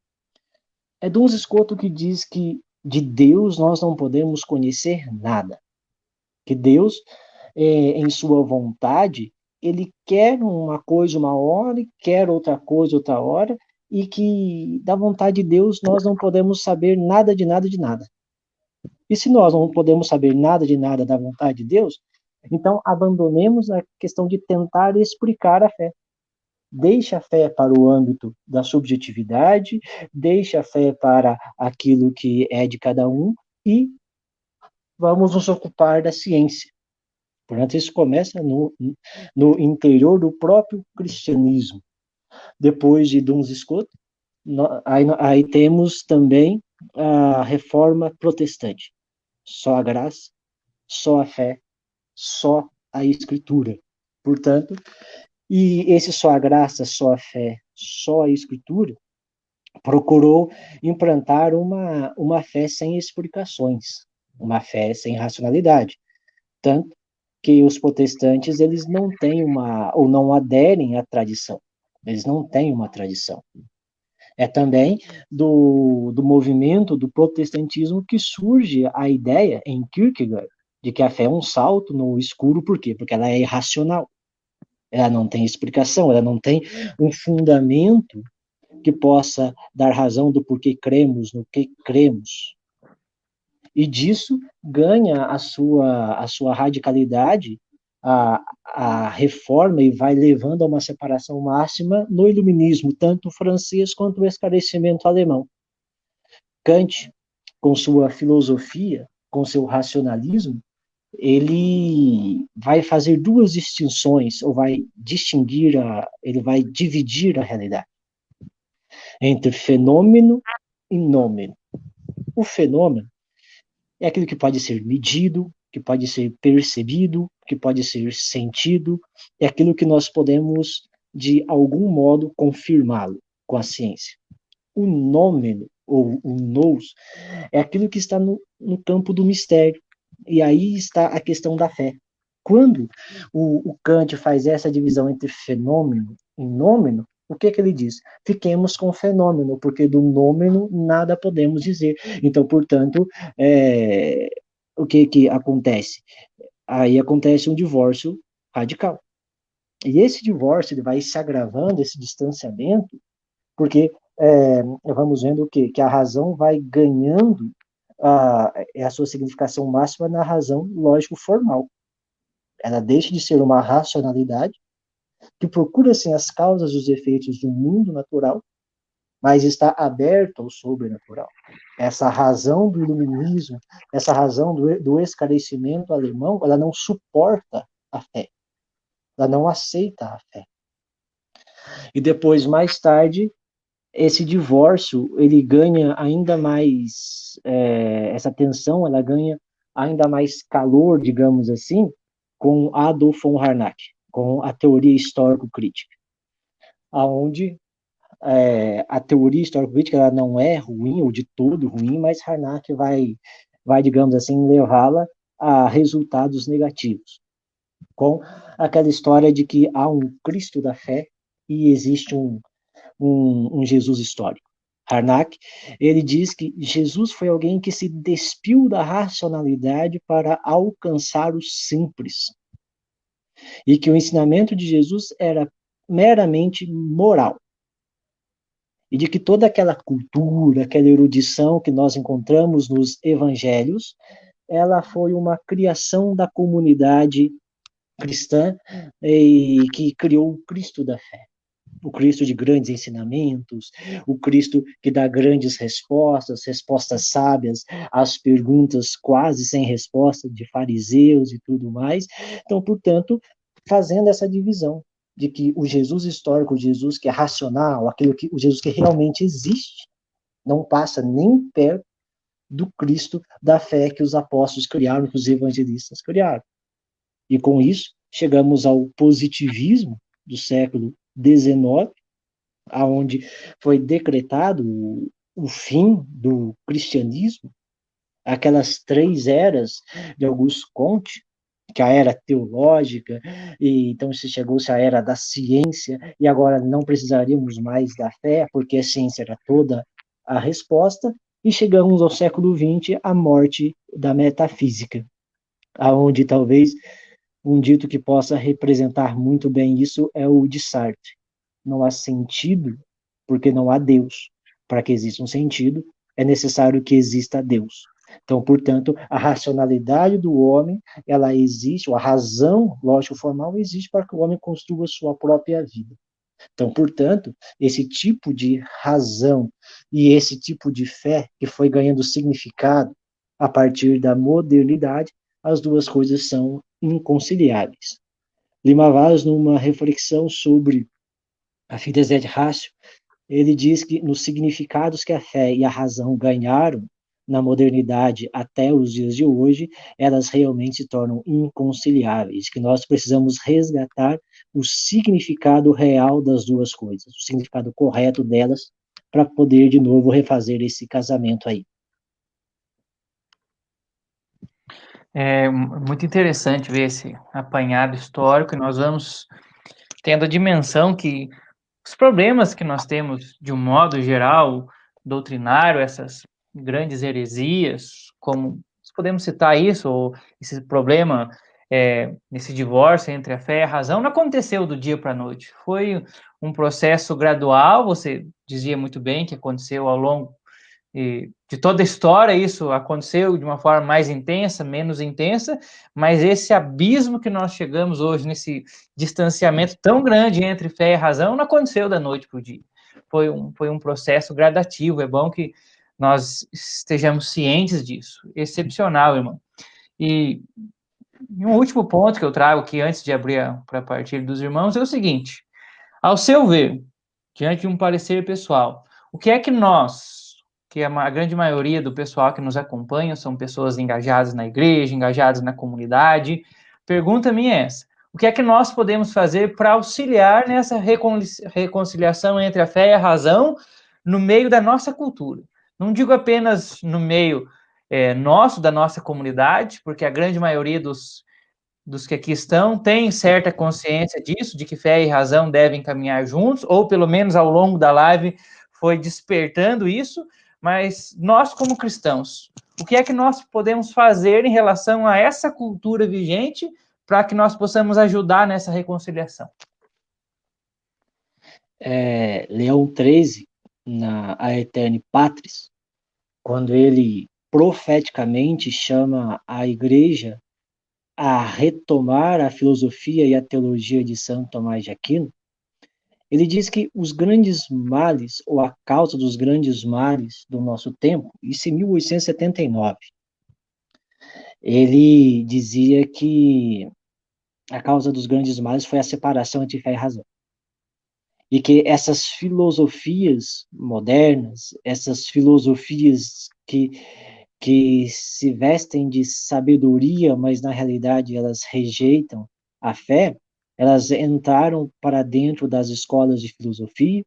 É Duns Scoto que diz que de Deus nós não podemos conhecer nada, que Deus, em sua vontade, ele quer uma coisa uma hora e quer outra coisa outra hora, e que da vontade de Deus nós não podemos saber nada de nada de nada. E se nós não podemos saber nada de nada da vontade de Deus, então abandonemos a questão de tentar explicar a fé. Deixe a fé para o âmbito da subjetividade, deixe a fé para aquilo que é de cada um e vamos nos ocupar da ciência. Portanto, isso começa no interior do próprio cristianismo. Depois de Duns Scoto, aí temos também a reforma protestante. Só a graça, só a fé, só a escritura. Portanto, e esse só a graça, só a fé, só a escritura, procurou implantar uma fé sem explicações, uma fé sem racionalidade. Tanto que os protestantes, eles não têm ou não aderem à tradição. Eles não têm uma tradição. É também do movimento do protestantismo que surge a ideia, em Kierkegaard, de que a fé é um salto no escuro. Por quê? Porque ela é irracional. Ela não tem explicação, ela não tem um fundamento que possa dar razão do porquê cremos no que cremos. E disso ganha a sua radicalidade, a reforma, e vai levando a uma separação máxima no iluminismo, tanto francês quanto o esclarecimento alemão. Kant, com sua filosofia, com seu racionalismo, ele vai fazer duas distinções, ou vai distinguir, ele vai dividir a realidade entre fenômeno e nômeno. O fenômeno é aquilo que pode ser medido, que pode ser percebido, que pode ser sentido, é aquilo que nós podemos, de algum modo, confirmá-lo com a ciência. O nômeno, ou o nous, é aquilo que está no campo do mistério. E aí está a questão da fé. Quando o Kant faz essa divisão entre fenômeno e nômeno, o que ele diz? Fiquemos com o fenômeno, porque do nômeno nada podemos dizer. Então, portanto, o que acontece? Aí acontece um divórcio radical. E esse divórcio ele vai se agravando, esse distanciamento, porque vamos vendo que a razão vai ganhando a sua significação máxima na razão lógico-formal. Ela deixa de ser uma racionalidade que procura, assim, as causas e os efeitos do mundo natural, mas está aberto ao sobrenatural. Essa razão do iluminismo, essa razão do esclarecimento alemão, ela não suporta a fé, ela não aceita a fé. E depois, mais tarde, esse divórcio, ele ganha ainda mais, essa tensão, ela ganha ainda mais calor, digamos assim, com Adolf von Harnack, com a teoria histórico-crítica, aonde a teoria histórico-crítica ela não é ruim, ou de todo ruim, mas Harnack vai, digamos assim, levá-la a resultados negativos, com aquela história de que há um Cristo da fé e existe um Jesus histórico. Harnack, ele diz que Jesus foi alguém que se despiu da racionalidade para alcançar o simples, e que o ensinamento de Jesus era meramente moral, e de que toda aquela cultura, aquela erudição que nós encontramos nos evangelhos, ela foi uma criação da comunidade cristã e que criou o Cristo da fé. O Cristo de grandes ensinamentos, o Cristo que dá grandes respostas, respostas sábias às perguntas quase sem resposta de fariseus e tudo mais. Então, portanto, fazendo essa divisão de que o Jesus histórico, o Jesus que é racional, o Jesus que realmente existe, não passa nem perto do Cristo da fé que os apóstolos criaram, que os evangelistas criaram. E com isso, chegamos ao positivismo do século XIX, aonde foi decretado o fim do cristianismo, aquelas três eras de Auguste Comte, que a era teológica, e então se chegou-se à era da ciência, e agora não precisaríamos mais da fé, porque a ciência era toda a resposta, e chegamos ao século XX, a morte da metafísica, aonde talvez um dito que possa representar muito bem isso é o de Sartre. Não há sentido porque não há Deus. Para que exista um sentido, é necessário que exista Deus. Então, portanto, a racionalidade do homem, ela existe, ou a razão lógico-formal existe para que o homem construa sua própria vida. Então, portanto, esse tipo de razão e esse tipo de fé que foi ganhando significado a partir da modernidade, as duas coisas são inconciliáveis. Lima Vaz, numa reflexão sobre a Fides et Ratio, ele diz que nos significados que a fé e a razão ganharam na modernidade até os dias de hoje, elas realmente se tornam inconciliáveis, que nós precisamos resgatar o significado real das duas coisas, o significado correto delas, para poder de novo refazer esse casamento aí. É muito interessante ver esse apanhado histórico, e nós vamos tendo a dimensão que os problemas que nós temos, de um modo geral, doutrinário, essas grandes heresias, como podemos citar isso, ou esse problema nesse divórcio entre a fé e a razão, não aconteceu do dia para a noite. Foi um processo gradual, você dizia muito bem que aconteceu ao longo de toda a história. Isso aconteceu de uma forma mais intensa, menos intensa, mas esse abismo que nós chegamos hoje, nesse distanciamento tão grande entre fé e razão, não aconteceu da noite para o dia. Foi um processo gradativo. É bom que nós estejamos cientes disso. Excepcional, irmão. E um último ponto que eu trago aqui, antes de abrir para a partilha dos irmãos, é o seguinte: ao seu ver, diante de um parecer pessoal, o que é que nós, que a grande maioria do pessoal que nos acompanha são pessoas engajadas na igreja, engajadas na comunidade, pergunta minha é essa: o que é que nós podemos fazer para auxiliar nessa reconciliação entre a fé e a razão no meio da nossa cultura? Não digo apenas no meio nosso, da nossa comunidade, porque a grande maioria dos que aqui estão têm certa consciência disso, de que fé e razão devem caminhar juntos, ou pelo menos ao longo da live foi despertando isso, mas nós como cristãos, o que é que nós podemos fazer em relação a essa cultura vigente para que nós possamos ajudar nessa reconciliação? Leão XIII, na Aeterni Patris, quando ele profeticamente chama a igreja a retomar a filosofia e a teologia de Santo Tomás de Aquino, ele diz que os grandes males, ou a causa dos grandes males do nosso tempo, isso em 1879, ele dizia que a causa dos grandes males foi a separação entre fé e razão. E que essas filosofias modernas, essas filosofias que se vestem de sabedoria, mas na realidade elas rejeitam a fé, elas entraram para dentro das escolas de filosofia,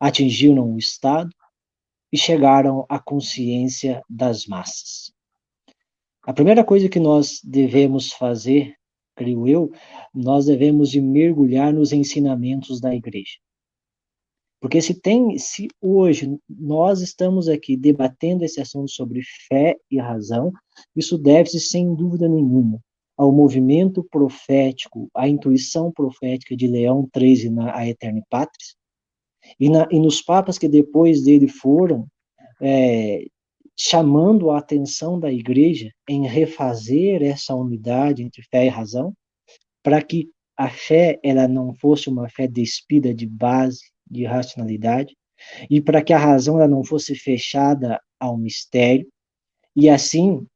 atingiram o Estado e chegaram à consciência das massas. A primeira coisa que nós devemos fazer, creio eu, nós devemos de mergulhar nos ensinamentos da igreja. Porque se hoje nós estamos aqui debatendo esse assunto sobre fé e razão, isso deve-se, sem dúvida nenhuma, ao movimento profético, à intuição profética de Leão XIII na Aeterni Patris, e nos papas que depois dele foram, chamando a atenção da igreja em refazer essa unidade entre fé e razão, para que a fé ela não fosse uma fé despida de base, de racionalidade, e para que a razão ela não fosse fechada ao mistério, e assim,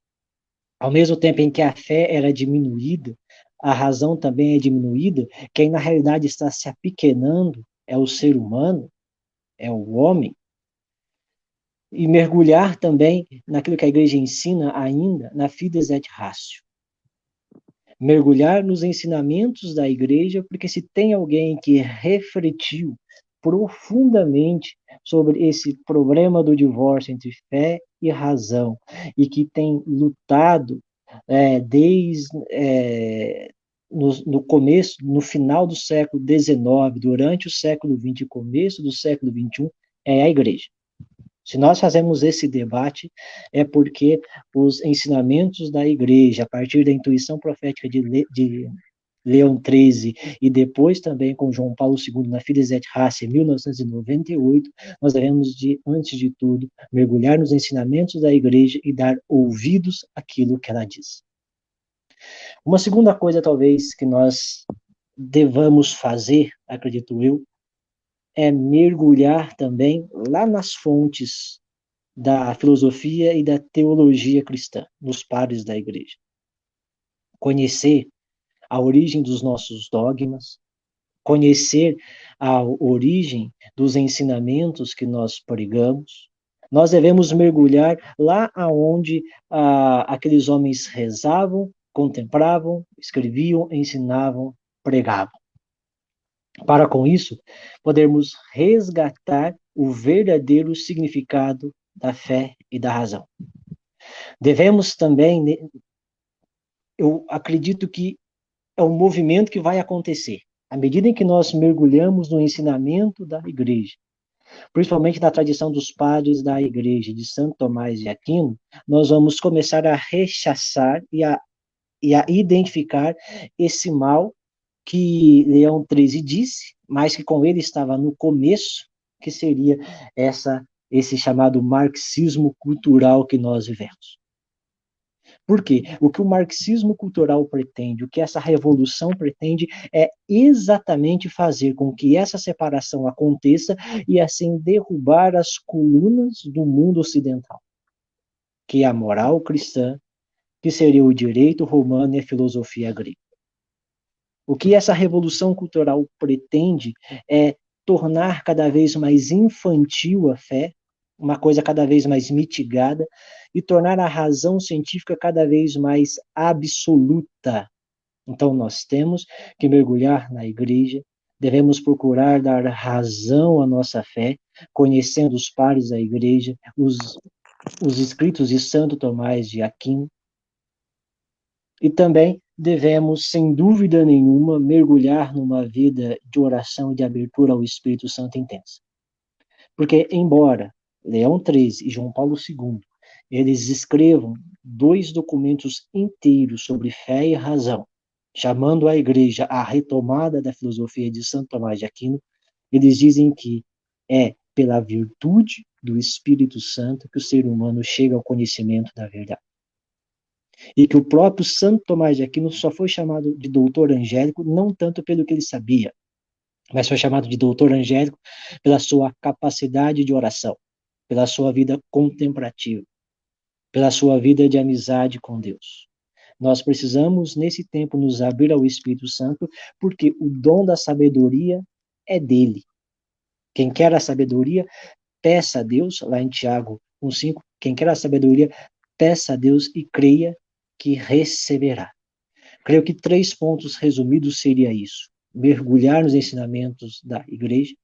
ao mesmo tempo em que a fé era diminuída, a razão também é diminuída, quem na realidade está se apequenando é o ser humano, é o homem, e mergulhar também naquilo que a igreja ensina ainda, na fides et ratio. Mergulhar nos ensinamentos da igreja, porque se tem alguém que refletiu profundamente sobre esse problema do divórcio entre fé e razão, e que tem lutado desde no começo, no final do século XIX, durante o século XX e começo do século XXI, é a igreja. Se nós fazemos esse debate, é porque os ensinamentos da igreja, a partir da intuição profética de Leão XIII, e depois também com João Paulo II, na Fides et Ratio, em 1998, nós devemos, antes de tudo, mergulhar nos ensinamentos da igreja e dar ouvidos àquilo que ela diz. Uma segunda coisa, talvez, que nós devamos fazer, acredito eu, é mergulhar também lá nas fontes da filosofia e da teologia cristã, nos padres da igreja. Conhecer a origem dos nossos dogmas, conhecer a origem dos ensinamentos que nós pregamos. Nós devemos mergulhar lá aonde aqueles homens rezavam, contemplavam, escreviam, ensinavam, pregavam. Para com isso, podermos resgatar o verdadeiro significado da fé e da razão. Devemos também, eu acredito que é um movimento que vai acontecer. À medida em que nós mergulhamos no ensinamento da igreja, principalmente na tradição dos padres da igreja, de Santo Tomás de Aquino, nós vamos começar a rechaçar e a e a identificar esse mal que Leão XIII disse, mas que com ele estava no começo, que seria esse chamado marxismo cultural que nós vivemos. Por quê? O que o marxismo cultural pretende, o que essa revolução pretende, é exatamente fazer com que essa separação aconteça e assim derrubar as colunas do mundo ocidental, que é a moral cristã, que seria o direito romano e a filosofia grega. O que essa revolução cultural pretende é tornar cada vez mais infantil a fé, uma coisa cada vez mais mitigada, e tornar a razão científica cada vez mais absoluta. Então, nós temos que mergulhar na igreja, devemos procurar dar razão à nossa fé, conhecendo os pares da igreja, os escritos de Santo Tomás de Aquino, e também devemos, sem dúvida nenhuma, mergulhar numa vida de oração e de abertura ao Espírito Santo intensa. Porque, embora Leão XIII e João Paulo II, eles escrevam 2 documentos inteiros sobre fé e razão, chamando a igreja à retomada da filosofia de Santo Tomás de Aquino, eles dizem que é pela virtude do Espírito Santo que o ser humano chega ao conhecimento da verdade. E que o próprio Santo Tomás de Aquino só foi chamado de doutor angélico não tanto pelo que ele sabia, mas foi chamado de doutor angélico pela sua capacidade de oração, pela sua vida contemplativa, pela sua vida de amizade com Deus. Nós precisamos, nesse tempo, nos abrir ao Espírito Santo, porque o dom da sabedoria é dele. Quem quer a sabedoria, peça a Deus, lá em Tiago 1,5, quem quer a sabedoria, peça a Deus e creia que receberá. Creio que 3 pontos resumidos seria isso: mergulhar nos ensinamentos da igreja,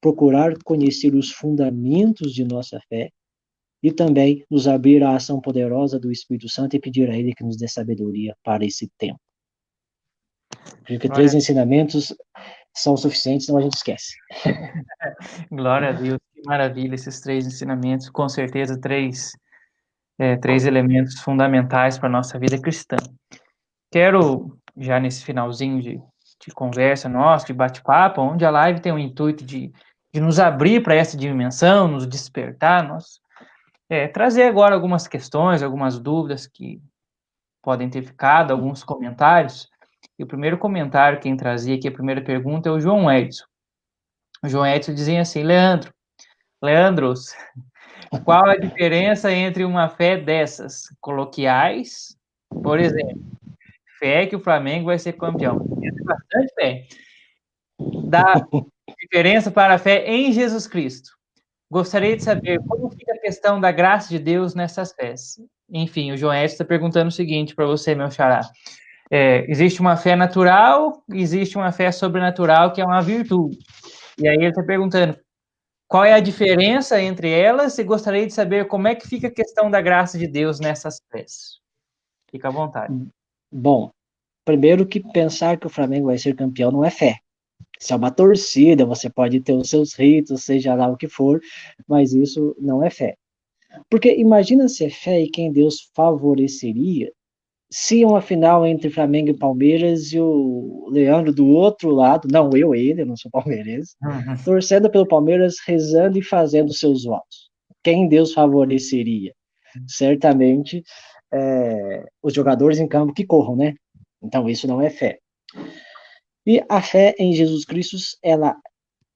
procurar conhecer os fundamentos de nossa fé e também nos abrir à ação poderosa do Espírito Santo e pedir a Ele que nos dê sabedoria para esse tempo. Creio que 3 ensinamentos são suficientes, senão a gente esquece. Glória a Deus, que maravilha esses 3 ensinamentos, com certeza 3 elementos fundamentais para a nossa vida cristã. Quero, já nesse finalzinho de conversa nossa, de bate-papo, onde a live tem o intuito de nos abrir para essa dimensão, nos despertar, trazer agora algumas questões, algumas dúvidas que podem ter ficado, alguns comentários. E o primeiro comentário, quem trazia aqui a primeira pergunta é o João Edson. O João Edson dizia assim: Leandros, qual a diferença entre uma fé dessas coloquiais, por exemplo, fé que o Flamengo vai ser campeão? Tem bastante fé. Da diferença para a fé em Jesus Cristo. Gostaria de saber como fica a questão da graça de Deus nessas fés. Enfim, o João Edson está perguntando o seguinte para você, meu xará. Existe uma fé natural, existe uma fé sobrenatural, que é uma virtude. E aí ele está perguntando qual é a diferença entre elas e gostaria de saber como é que fica a questão da graça de Deus nessas fés. Fica à vontade. Bom, primeiro que pensar que o Flamengo vai ser campeão não é fé. Se é uma torcida, você pode ter os seus ritos, seja lá o que for, mas isso não é fé. Porque imagina se é fé e quem Deus favoreceria se uma final entre Flamengo e Palmeiras e o Leandro do outro lado, não ele, eu não sou palmeirense, torcendo pelo Palmeiras, rezando e fazendo seus votos. Quem Deus favoreceria? Certamente os jogadores em campo que corram, né? Então isso não é fé. E a fé em Jesus Cristo, ela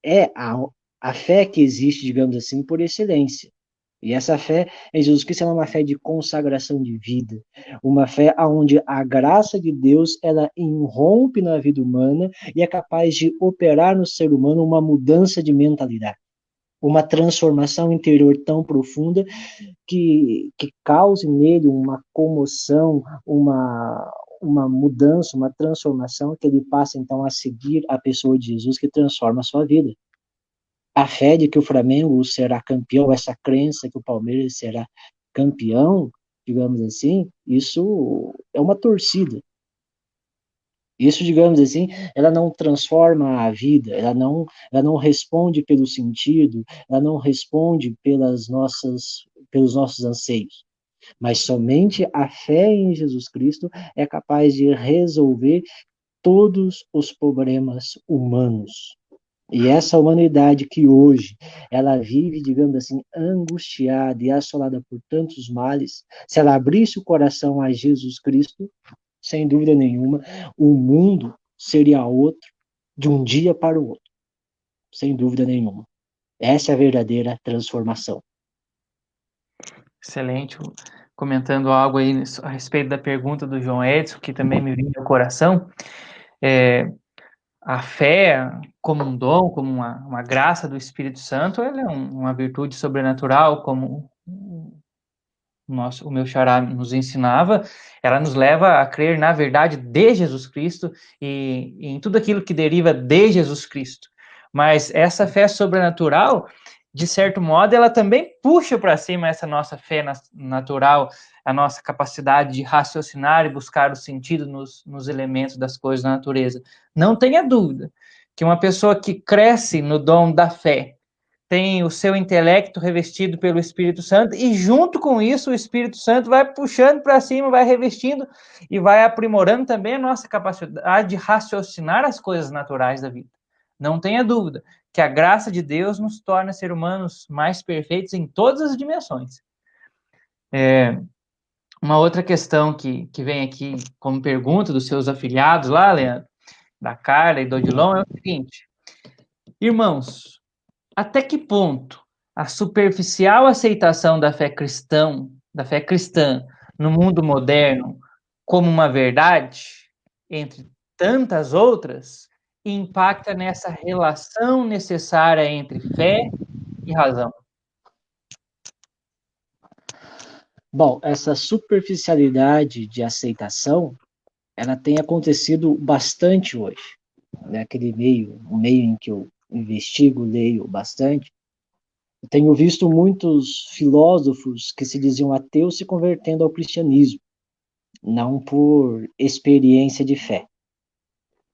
é a fé que existe, digamos assim, por excelência. E essa fé em Jesus Cristo é uma fé de consagração de vida, uma fé onde a graça de Deus ela irrompe na vida humana e é capaz de operar no ser humano uma mudança de mentalidade, uma transformação interior tão profunda que cause nele uma comoção, uma mudança, uma transformação, que ele passa então a seguir a pessoa de Jesus que transforma a sua vida. A fé de que o Flamengo será campeão, essa crença que o Palmeiras será campeão, digamos assim, isso é uma torcida. Isso, digamos assim, ela não transforma a vida, ela não responde pelo sentido, ela não responde pelos nossos anseios. mas somente a fé em Jesus Cristo é capaz de resolver todos os problemas humanos. E essa humanidade que hoje ela vive, digamos assim, angustiada e assolada por tantos males, se ela abrisse o coração a Jesus Cristo, sem dúvida nenhuma, o mundo seria outro de um dia para o outro, sem dúvida nenhuma. Essa é a verdadeira transformação. Excelente. Comentando algo aí a respeito da pergunta do João Edson, que também me vinha ao coração. A fé, como um dom, como uma graça do Espírito Santo, ela é uma virtude sobrenatural, como o meu xará nos ensinava, ela nos leva a crer na verdade de Jesus Cristo e em tudo aquilo que deriva de Jesus Cristo. Mas essa fé sobrenatural, de certo modo, ela também puxa para cima essa nossa fé natural, a nossa capacidade de raciocinar e buscar o sentido nos elementos das coisas da natureza. Não tenha dúvida que uma pessoa que cresce no dom da fé, tem o seu intelecto revestido pelo Espírito Santo, e junto com isso o Espírito Santo vai puxando para cima, vai revestindo e vai aprimorando também a nossa capacidade de raciocinar as coisas naturais da vida. Não tenha dúvida que a graça de Deus nos torna seres humanos mais perfeitos em todas as dimensões. Uma outra questão que vem aqui como pergunta dos seus afiliados lá, Leandro, da Carla e do Odilon, é o seguinte: irmãos, até que ponto a superficial aceitação da fé cristã no mundo moderno como uma verdade, entre tantas outras, impacta nessa relação necessária entre fé e razão? Bom, essa superficialidade de aceitação, ela tem acontecido bastante hoje. Naquele meio, um meio em que eu investigo, leio bastante, eu tenho visto muitos filósofos que se diziam ateus se convertendo ao cristianismo, não por experiência de fé.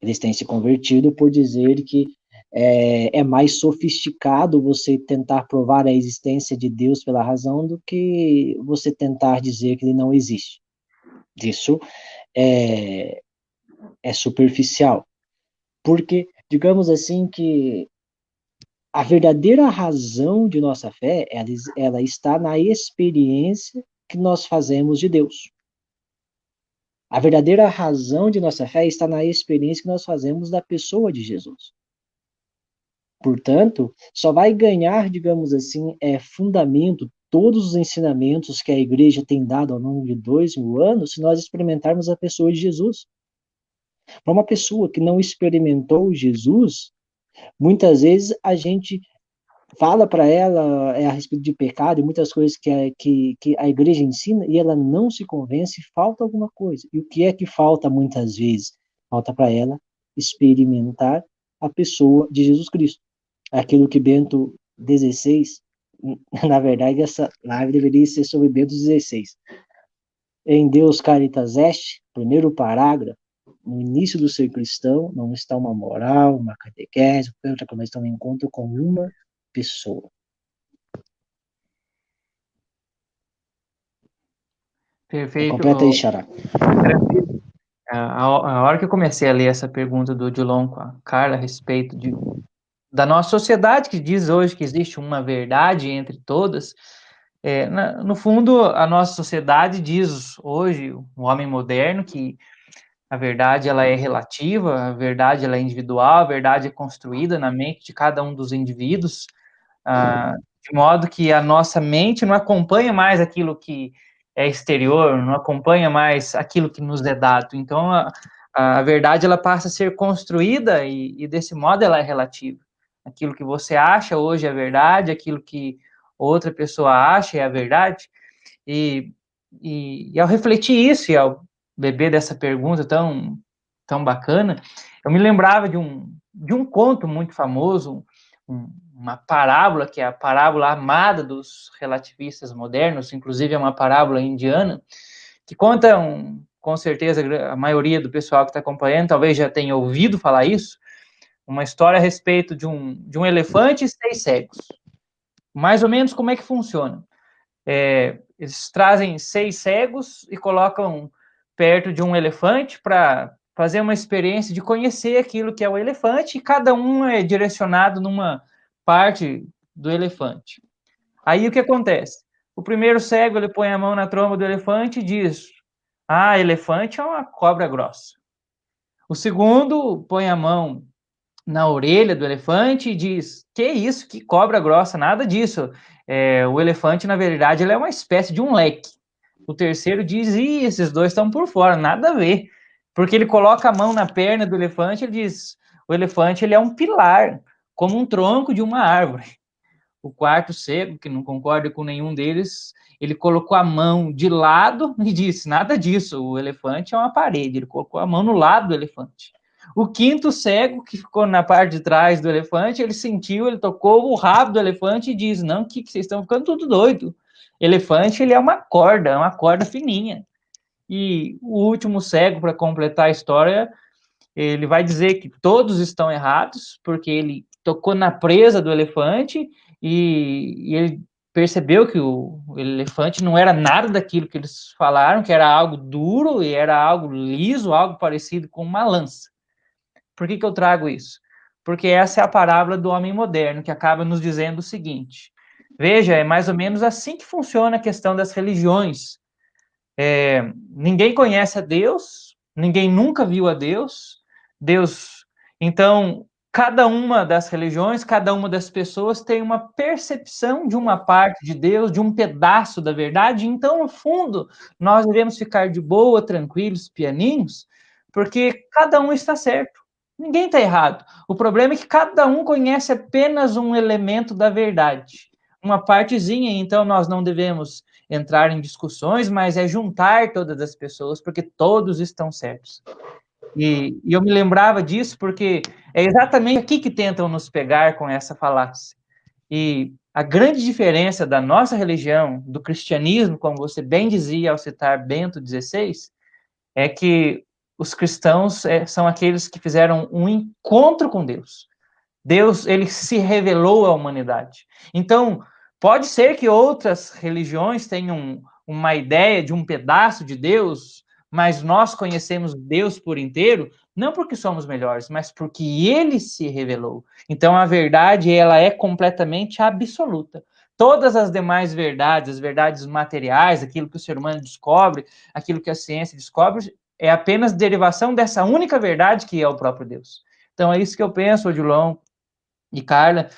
Eles têm se convertido por dizer que é mais sofisticado você tentar provar a existência de Deus pela razão do que você tentar dizer que ele não existe. Isso é superficial. Porque, digamos assim, que a verdadeira razão de nossa fé, ela está na experiência que nós fazemos de Deus. A verdadeira razão de nossa fé está na experiência que nós fazemos da pessoa de Jesus. Portanto, só vai ganhar, digamos assim, fundamento todos os ensinamentos que a igreja tem dado ao longo de 2000 anos se nós experimentarmos a pessoa de Jesus. Para uma pessoa que não experimentou Jesus, muitas vezes a gente fala para ela a respeito de pecado e muitas coisas que a igreja ensina e ela não se convence, falta alguma coisa. E o que é que falta muitas vezes? Falta para ela experimentar a pessoa de Jesus Cristo. Aquilo que Bento XVI, na verdade essa live deveria ser sobre Bento XVI. Em Deus Caritas Est, primeiro parágrafo, no início do ser cristão, não está uma moral, uma catequese, outra coisa, está um encontro com uma pessoa. Perfeito. Completa aí, Xará. A hora que eu comecei a ler essa pergunta do Odilon com a Carla a respeito da nossa sociedade, que diz hoje que existe uma verdade entre todas, no fundo, a nossa sociedade diz hoje, o homem moderno, que a verdade ela é relativa, a verdade ela é individual, a verdade é construída na mente de cada um dos indivíduos, de modo que a nossa mente não acompanha mais aquilo que é exterior, não acompanha mais aquilo que nos é dado. Então, a verdade ela passa a ser construída e desse modo ela é relativa. Aquilo que você acha hoje é verdade, aquilo que outra pessoa acha é a verdade. E ao refletir isso e ao beber dessa pergunta tão bacana, eu me lembrava de um conto muito famoso, uma parábola, que é a parábola amada dos relativistas modernos, inclusive é uma parábola indiana, que conta, com certeza, a maioria do pessoal que está acompanhando talvez já tenha ouvido falar isso, uma história a respeito de um elefante e 6 cegos. Mais ou menos como é que funciona? eles trazem 6 cegos e colocam perto de um elefante para fazer uma experiência de conhecer aquilo que é o elefante, e cada um é direcionado numa parte do elefante. Aí o que acontece? O primeiro cego, ele põe a mão na tromba do elefante e diz: ah, elefante é uma cobra grossa. O segundo põe a mão na orelha do elefante e diz: que isso, que cobra grossa, nada disso. O elefante, na verdade, ele é uma espécie de um leque. O terceiro diz: ih, esses dois estão por fora, nada a ver. Porque ele coloca a mão na perna do elefante e ele diz: o elefante ele é um pilar, como um tronco de uma árvore. O quarto cego, que não concorda com nenhum deles, ele colocou a mão de lado e disse: nada disso, o elefante é uma parede. Ele colocou a mão no lado do elefante. O quinto cego, que ficou na parte de trás do elefante, ele sentiu, ele tocou o rabo do elefante e diz: não, que vocês estão ficando tudo doido. Elefante, ele é uma corda fininha. E o último cego, para completar a história, ele vai dizer que todos estão errados, porque ele tocou na presa do elefante e ele percebeu que o elefante não era nada daquilo que eles falaram, que era algo duro e era algo liso, algo parecido com uma lança. Por que eu trago isso? Porque essa é a parábola do homem moderno, que acaba nos dizendo o seguinte: veja, é mais ou menos assim que funciona a questão das religiões. Ninguém conhece a Deus, ninguém nunca viu a Deus. Então, cada uma das religiões, cada uma das pessoas tem uma percepção de uma parte de Deus, de um pedaço da verdade. Então, no fundo, nós devemos ficar de boa, tranquilos, pianinhos, porque cada um está certo. Ninguém está errado. O problema é que cada um conhece apenas um elemento da verdade, uma partezinha. Então, nós não devemos entrar em discussões, mas é juntar todas as pessoas, porque todos estão certos. E eu me lembrava disso porque é exatamente aqui que tentam nos pegar com essa falácia. E a grande diferença da nossa religião, do cristianismo, como você bem dizia ao citar Bento XVI, é que os cristãos são aqueles que fizeram um encontro com Deus. Deus, ele se revelou à humanidade. Então, pode ser que outras religiões tenham uma ideia de um pedaço de Deus, mas nós conhecemos Deus por inteiro, não porque somos melhores, mas porque ele se revelou. Então, a verdade, ela é completamente absoluta. Todas as demais verdades, as verdades materiais, aquilo que o ser humano descobre, aquilo que a ciência descobre, é apenas derivação dessa única verdade que é o próprio Deus. Então, é isso que eu penso, Odilon e Carla.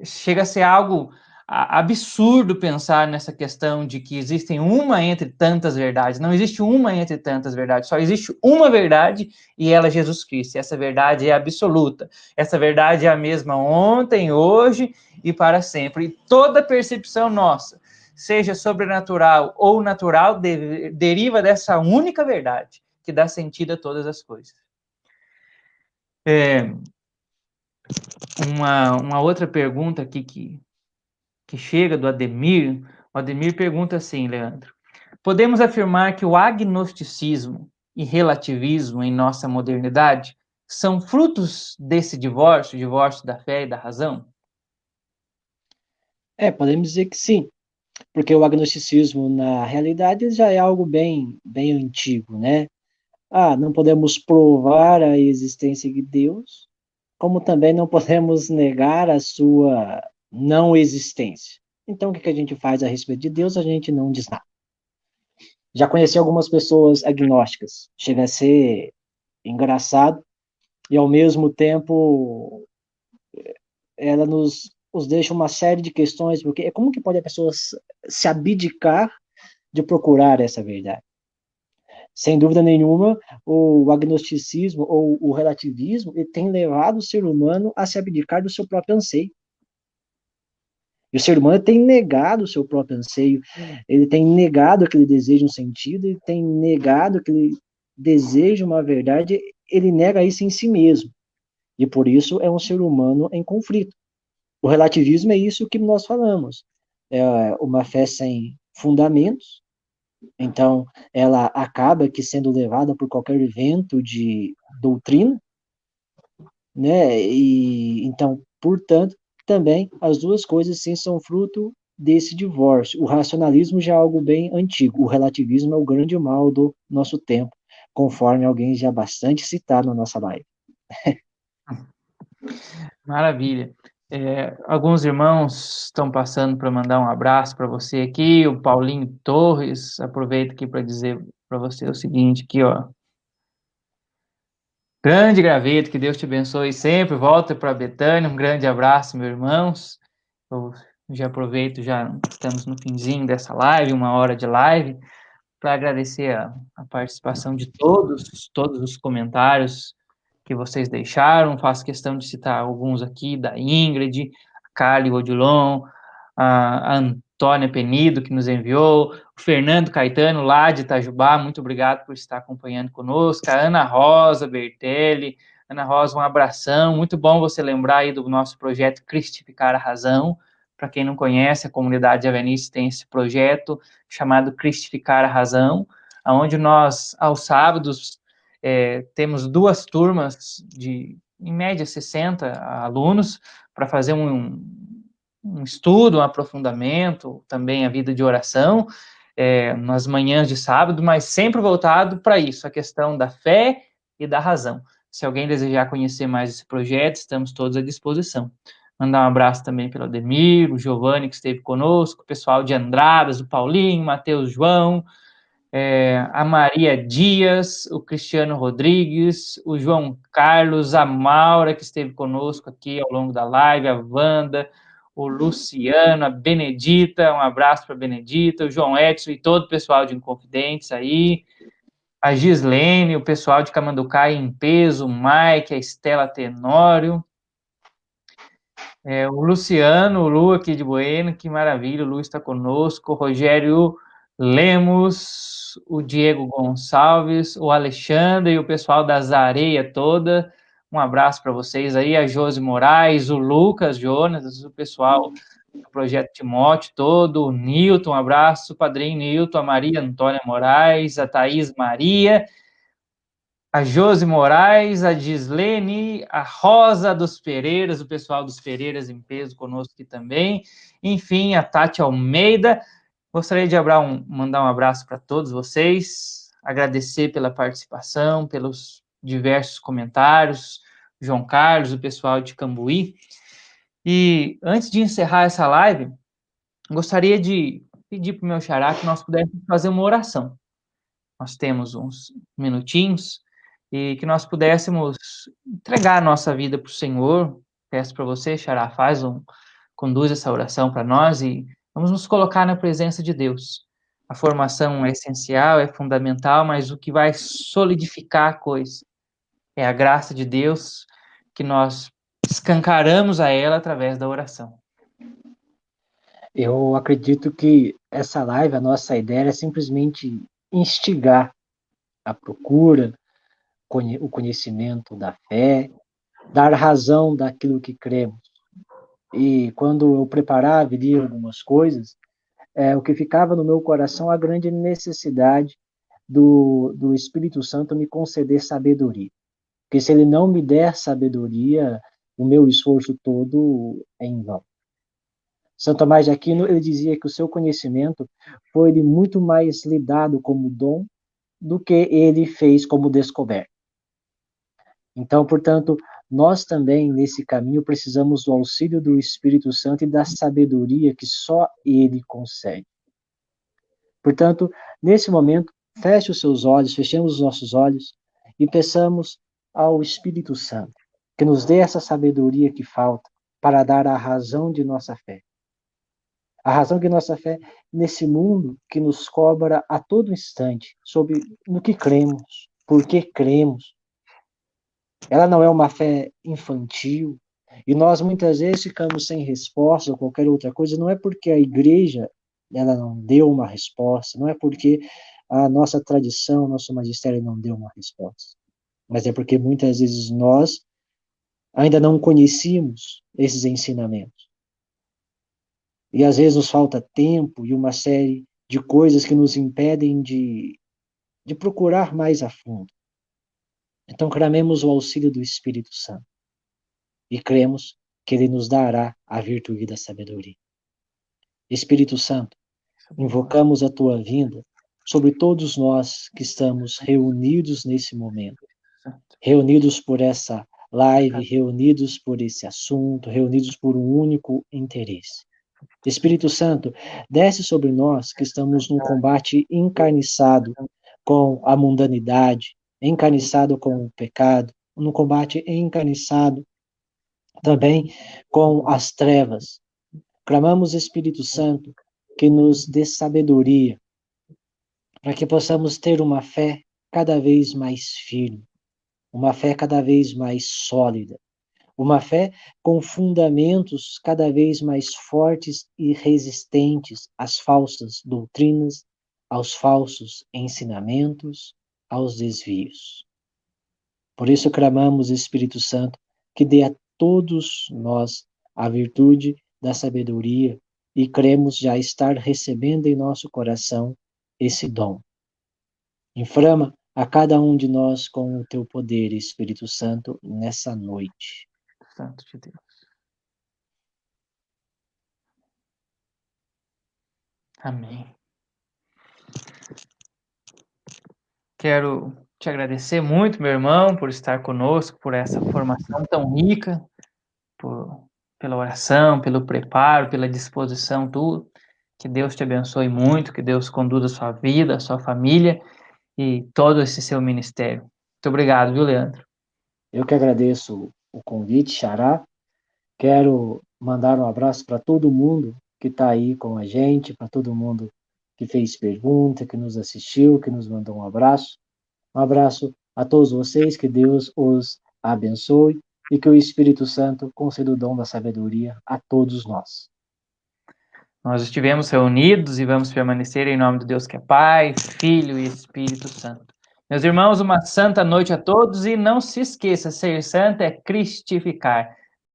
Chega a ser algo absurdo pensar nessa questão de que existem uma entre tantas verdades. Não existe uma entre tantas verdades, só existe uma verdade e ela é Jesus Cristo. E essa verdade é absoluta. Essa verdade é a mesma ontem, hoje e para sempre. E toda percepção nossa, seja sobrenatural ou natural, deriva dessa única verdade que dá sentido a todas as coisas. Uma outra pergunta aqui que chega do Ademir. O Ademir pergunta assim, Leandro: podemos afirmar que o agnosticismo e relativismo em nossa modernidade são frutos desse divórcio da fé e da razão? Podemos dizer que sim, porque o agnosticismo, na realidade, já é algo bem antigo, né? Não podemos provar a existência de Deus, como também não podemos negar a sua não existência. Então, o que a gente faz a respeito de Deus? A gente não diz nada. Já conheci algumas pessoas agnósticas. Chega a ser engraçado e, ao mesmo tempo, ela nos deixa uma série de questões, porque é como que pode a pessoa se abdicar de procurar essa verdade? Sem dúvida nenhuma, o agnosticismo ou o relativismo ele tem levado o ser humano a se abdicar do seu próprio anseio. E o ser humano tem negado o seu próprio anseio, ele tem negado que ele deseja um sentido, ele tem negado que ele deseja uma verdade, ele nega isso em si mesmo. E por isso é um ser humano em conflito. O relativismo é isso que nós falamos. É uma fé sem fundamentos, então ela acaba que sendo levada por qualquer vento de doutrina, né? E então, portanto, também as duas coisas sim são fruto desse divórcio. O racionalismo já é algo bem antigo, o relativismo é o grande mal do nosso tempo, conforme alguém já bastante citado na nossa live. Maravilha. Alguns irmãos estão passando para mandar um abraço para você aqui. O Paulinho Torres, aproveito aqui para dizer para você o seguinte aqui, ó. Grande graveto, que Deus te abençoe sempre. Volta para Betânia. Um grande abraço, meus irmãos. Eu já aproveito, já estamos no finzinho dessa live, 1 hora de live, para agradecer a participação de todos os comentários que vocês deixaram. Faço questão de citar alguns aqui, da Ingrid, a Kali Odilon, a Antônia Penido, que nos enviou, o Fernando Caetano, lá de Itajubá, muito obrigado por estar acompanhando conosco, a Ana Rosa Bertelli. Ana Rosa, um abração, muito bom você lembrar aí do nosso projeto Cristificar a Razão. Para quem não conhece, a comunidade Avenice tem esse projeto chamado Cristificar a Razão, onde nós, aos sábados, temos 2 turmas de, em média, 60 alunos, para fazer um estudo, um aprofundamento, também a vida de oração, nas manhãs de sábado, mas sempre voltado para isso, a questão da fé e da razão. Se alguém desejar conhecer mais esse projeto, estamos todos à disposição. Mandar um abraço também pelo Ademir, o Giovanni, que esteve conosco, o pessoal de Andradas, o Paulinho, Matheus João, a Maria Dias, o Cristiano Rodrigues, o João Carlos, a Maura, que esteve conosco aqui ao longo da live, a Wanda, o Luciano, a Benedita, um abraço para a Benedita, o João Edson e todo o pessoal de Inconfidentes aí, a Gislene, o pessoal de Camanducaia em peso, o Mike, a Estela Tenório, o Luciano, o Lu aqui de Bueno, que maravilha, o Lu está conosco, o Rogério Lemos, o Diego Gonçalves, o Alexandre e o pessoal da Zareia toda, um abraço para vocês aí, a Josi Moraes, o Lucas Jonas, o pessoal do Projeto Timóteo todo, o Nilton, um abraço, o padrinho Nilton, a Maria Antônia Moraes, a Thaís Maria, a Josi Moraes, a Gislene, a Rosa dos Pereiras, o pessoal dos Pereiras em peso conosco aqui também, enfim, a Tati Almeida. Gostaria de mandar um abraço para todos vocês, agradecer pela participação, pelos diversos comentários, João Carlos, o pessoal de Cambuí. E antes de encerrar essa live, gostaria de pedir para o meu xará que nós pudéssemos fazer uma oração. Nós temos uns minutinhos e que nós pudéssemos entregar a nossa vida para o Senhor. Peço para você, xará, conduz essa oração para nós e vamos nos colocar na presença de Deus. A formação é essencial, é fundamental, mas o que vai solidificar a coisa é a graça de Deus que nós escancaramos a ela através da oração. Eu acredito que essa live, a nossa ideia é simplesmente instigar a procura, o conhecimento da fé, dar razão daquilo que cremos. E quando eu preparava e lia algumas coisas, o que ficava no meu coração a grande necessidade do Espírito Santo me conceder sabedoria. Porque se ele não me der sabedoria, o meu esforço todo é em vão. São Tomás de Aquino, ele dizia que o seu conhecimento foi muito mais lhe dado como dom do que ele fez como descoberta. Então, portanto, nós também, nesse caminho, precisamos do auxílio do Espírito Santo e da sabedoria que só ele concede. Portanto, nesse momento, feche os seus olhos, fechemos os nossos olhos e peçamos ao Espírito Santo que nos dê essa sabedoria que falta para dar a razão de nossa fé. A razão de nossa fé nesse mundo que nos cobra a todo instante sobre no que cremos, por que cremos. Ela não é uma fé infantil, e nós muitas vezes ficamos sem resposta ou qualquer outra coisa, não é porque a igreja ela não deu uma resposta, não é porque a nossa tradição, nosso magistério não deu uma resposta, mas é porque muitas vezes nós ainda não conhecíamos esses ensinamentos. E às vezes nos falta tempo e uma série de coisas que nos impedem de procurar mais a fundo. Então, clamemos o auxílio do Espírito Santo e cremos que ele nos dará a virtude da sabedoria. Espírito Santo, invocamos a tua vinda sobre todos nós que estamos reunidos nesse momento, reunidos por essa live, reunidos por esse assunto, reunidos por um único interesse. Espírito Santo, desce sobre nós que estamos num combate encarniçado com a mundanidade, encarniçado com o pecado, num combate encarniçado também com as trevas. Clamamos, Espírito Santo, que nos dê sabedoria, para que possamos ter uma fé cada vez mais firme, uma fé cada vez mais sólida, uma fé com fundamentos cada vez mais fortes e resistentes às falsas doutrinas, aos falsos ensinamentos, aos desvios. Por isso clamamos, Espírito Santo, que dê a todos nós a virtude da sabedoria e cremos já estar recebendo em nosso coração esse dom. Inflama a cada um de nós com o teu poder, Espírito Santo, nessa noite. Santo de Deus. Amém. Quero te agradecer muito, meu irmão, por estar conosco, por essa formação tão rica, pela oração, pelo preparo, pela disposição tua. Que Deus te abençoe muito, que Deus conduza a sua vida, a sua família e todo esse seu ministério. Muito obrigado, viu, Leandro? Eu que agradeço o convite, Xará. Quero mandar um abraço para todo mundo que está aí com a gente, para todo mundo que fez pergunta, que nos assistiu, que nos mandou um abraço. Um abraço a todos vocês, que Deus os abençoe e que o Espírito Santo conceda o dom da sabedoria a todos nós. Nós estivemos reunidos e vamos permanecer em nome do Deus que é Pai, Filho e Espírito Santo. Meus irmãos, uma santa noite a todos e não se esqueça, ser santo é cristificar.